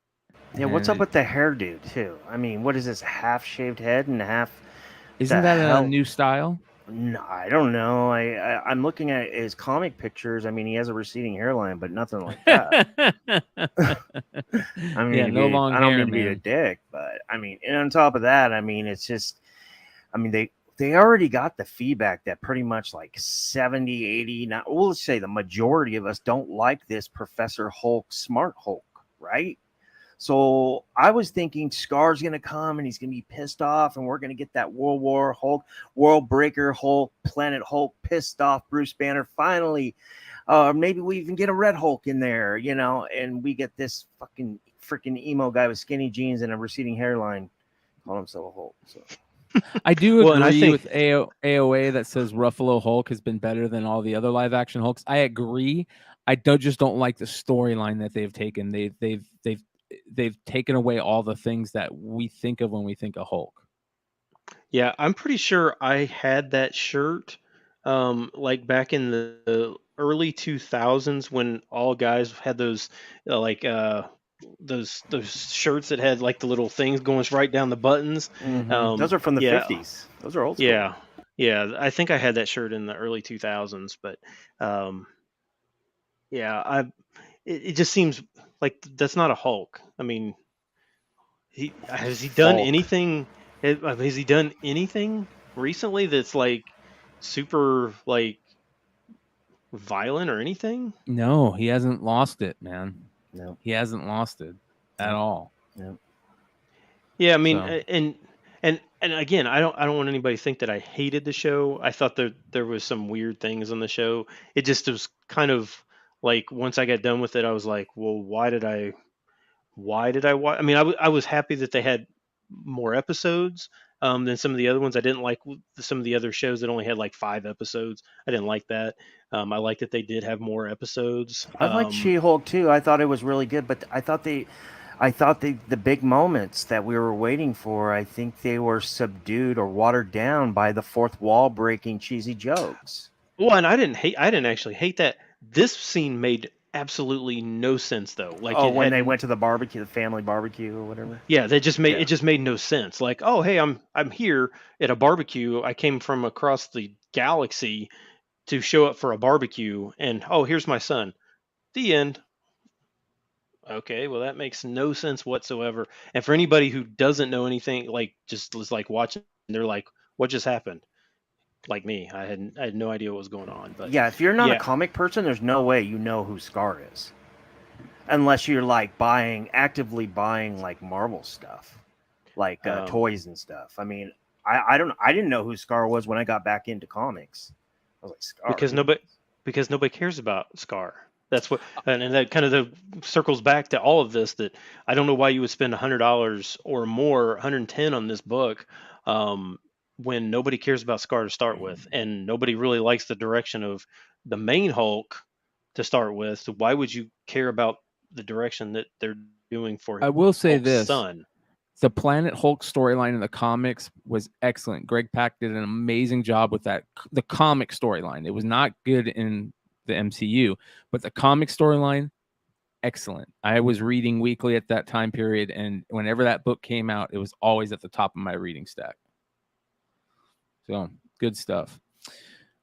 Speaker 6: Yeah, what's up with the hairdo too? I mean, what is this, half shaved head and half?
Speaker 4: Isn't that a new style?
Speaker 6: No, I don't know. I'm looking at his comic pictures. I mean, he has a receding hairline, but nothing like that. I mean,
Speaker 4: no long hair,
Speaker 6: I don't mean to be a dick, but I mean, and on top of that, I mean, it's just, I mean, they already got the feedback that pretty much like 70, 80, not, well, let's say the majority of us don't like this Professor Hulk, Smart Hulk, right? So I was thinking Scar's going to come and he's going to be pissed off, and we're going to get that World War Hulk, World Breaker Hulk, Planet Hulk, pissed off Bruce Banner finally. Maybe we even get a Red Hulk in there, and we get this freaking emo guy with skinny jeans and a receding hairline call himself a Hulk. So.
Speaker 4: I do agree
Speaker 5: Well, and I think-
Speaker 4: with AOA that says Ruffalo Hulk has been better than all the other live action Hulks. I agree. I just don't like the storyline that they've taken. They've taken away all the things that we think of when we think of Hulk.
Speaker 5: Yeah, I'm pretty sure I had that shirt like back in the early 2000s when all guys had those those shirts that had like the little things going right down the buttons.
Speaker 6: Those are from the 50s. Those are old school.
Speaker 5: Yeah, I think I had that shirt in the early 2000s, but it just seems like that's not a Hulk. I mean, has he done anything? Has he done anything recently that's like super like violent or anything?
Speaker 4: No, he hasn't lost it, man.
Speaker 6: No,
Speaker 4: he hasn't lost it at all.
Speaker 6: No.
Speaker 5: Yeah, I mean, and again, I don't want anybody to think that I hated the show. I thought there was some weird things on the show. It just was kind of like once I got done with it, I was like, well, why did I watch? I mean, I was happy that they had more episodes than some of the other ones. I didn't like some of the other shows that only had like 5 episodes. I didn't like that. I like that they did have more episodes.
Speaker 6: I liked She-Hulk too. I thought it was really good, but I thought the big moments that we were waiting for, I think they were subdued or watered down by the fourth wall breaking cheesy jokes.
Speaker 5: Well, and I didn't actually hate that. This scene made absolutely no sense though. Like
Speaker 6: when they went to the barbecue, the family barbecue or whatever.
Speaker 5: Yeah, it just made no sense. Like, oh hey, I'm here at a barbecue. I came from across the galaxy to show up for a barbecue, and oh, here's my son. The end. Okay, well that makes no sense whatsoever. And for anybody who doesn't know anything, like just was like watching, they're like, what just happened? Like me, I had no idea what was going on. But
Speaker 6: yeah, if you're not a comic person, there's no way you know who Scar is, unless you're like actively buying like Marvel stuff, like toys and stuff. I mean, I didn't know who Scar was when I got back into comics. I was like, Scar,
Speaker 5: because nobody cares about Scar. That's what, and that kind of circles back to all of this. That I don't know why you would spend $100 or more, $110 on this book, when nobody cares about Scar to start with, and nobody really likes the direction of the main Hulk to start with. So why would you care about the direction that they're doing for?
Speaker 4: I will say
Speaker 5: Hulk's
Speaker 4: this:
Speaker 5: son.
Speaker 4: The Planet Hulk storyline in the comics was excellent. Greg Pak did an amazing job with that. The comic storyline, it was not good in the MCU, but the comic storyline, excellent. I was reading weekly at that time period, and whenever that book came out, it was always at the top of my reading stack. So good stuff.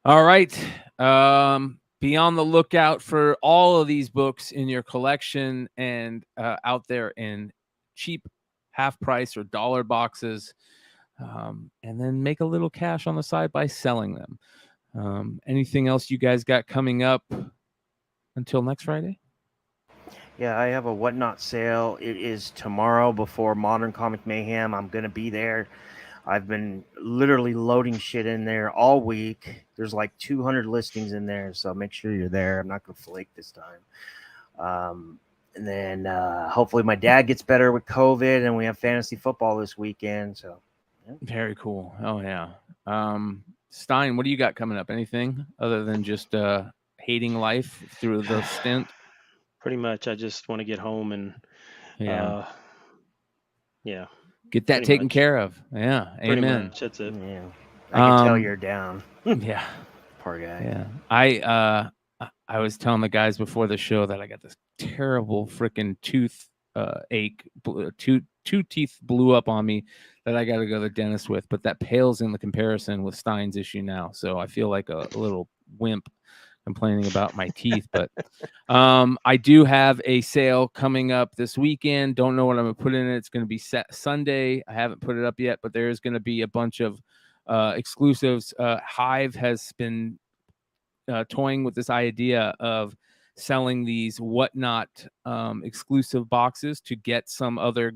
Speaker 4: All right. Be on the lookout for all of these books in your collection and out there in cheap half price or dollar boxes, and then make a little cash on the side by selling them. Anything else you guys got coming up until next Friday?
Speaker 6: Yeah, I have a Whatnot sale. It is tomorrow before Modern Comic Mayhem. I'm going to be there. I've been literally loading shit in there all week. There's like 200 listings in there, so make sure you're there. I'm not going to flake this time. And then hopefully my dad gets better with COVID, and we have fantasy football this weekend. So, yeah.
Speaker 4: Very cool. Oh, yeah. Stein, what do you got coming up? Anything other than just hating life through the stint?
Speaker 5: Pretty much. I just want to get home and
Speaker 4: get that taken care of. Yeah. Amen.
Speaker 5: Much. That's it.
Speaker 6: Yeah. I can tell you're down.
Speaker 4: Yeah.
Speaker 6: Poor guy.
Speaker 4: Yeah. I was telling the guys before the show that I got this terrible freaking tooth ache. Two teeth blew up on me that I got to go to the dentist with, but that pales in the comparison with Stein's issue now. So I feel like a little wimp complaining about my teeth, but I do have a sale coming up this weekend. Don't know what I'm going to put in it. It's going to be Sunday. I haven't put it up yet, but there's going to be a bunch of exclusives. Hive has been toying with this idea of selling these Whatnot exclusive boxes to get some other,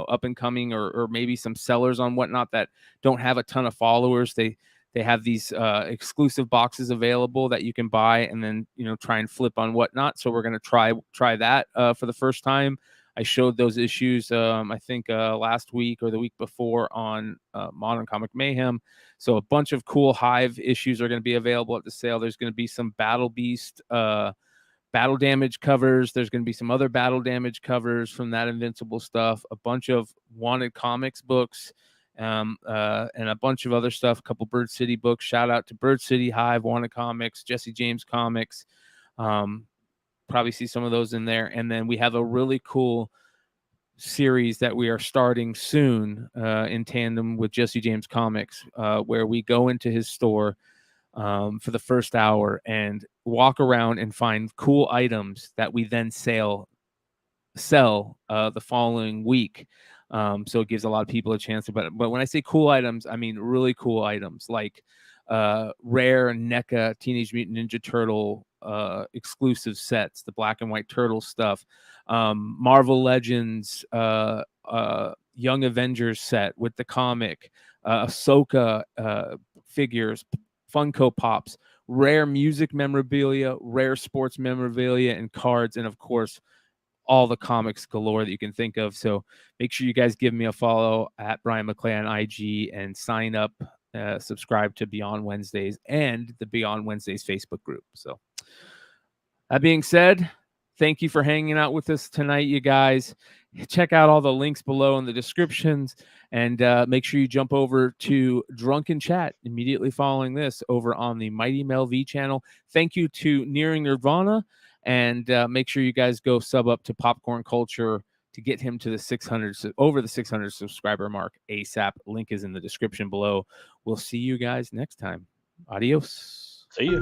Speaker 4: up and coming or maybe some sellers on Whatnot that don't have a ton of followers. They have these exclusive boxes available that you can buy and then, try and flip on Whatnot. So we're going to try that for the first time. I showed those issues, I think last week or the week before on Modern Comic Mayhem. So a bunch of cool Hive issues are going to be available at the sale. There's going to be some Battle Beast Battle Damage covers. There's going to be some other Battle Damage covers from that Invincible stuff. A bunch of Wanted Comics books. And a bunch of other stuff, a couple Bird City books. Shout out to Bird City, Hive, Wanted Comics, Jesse James Comics. Probably see some of those in there. And then we have a really cool series that we are starting soon in tandem with Jesse James Comics, where we go into his store for the first hour and walk around and find cool items that we then sell the following week. So it gives a lot of people a chance to, but when I say cool items, I mean really cool items like rare NECA Teenage Mutant Ninja Turtle exclusive sets, the black and white turtle stuff, Marvel Legends Young Avengers set with the comic, Ahsoka figures, Funko Pops, rare music memorabilia, rare sports memorabilia and cards, and of course all the comics galore that you can think of. So make sure you guys give me a follow at Bryan McClay on IG and sign up, subscribe to Beyond Wednesdays and the Beyond Wednesdays Facebook group. So that being said, thank you for hanging out with us tonight, you guys. Check out all the links below in the descriptions, and make sure you jump over to Drunken Chat immediately following this over on the Mighty Mel V channel. Thank you to Nearing Nirvana. And make sure you guys go sub up to Popcorn Culture to get him to the over the 600 subscriber mark ASAP. Link is in the description below. We'll see you guys next time. Adios.
Speaker 5: See ya.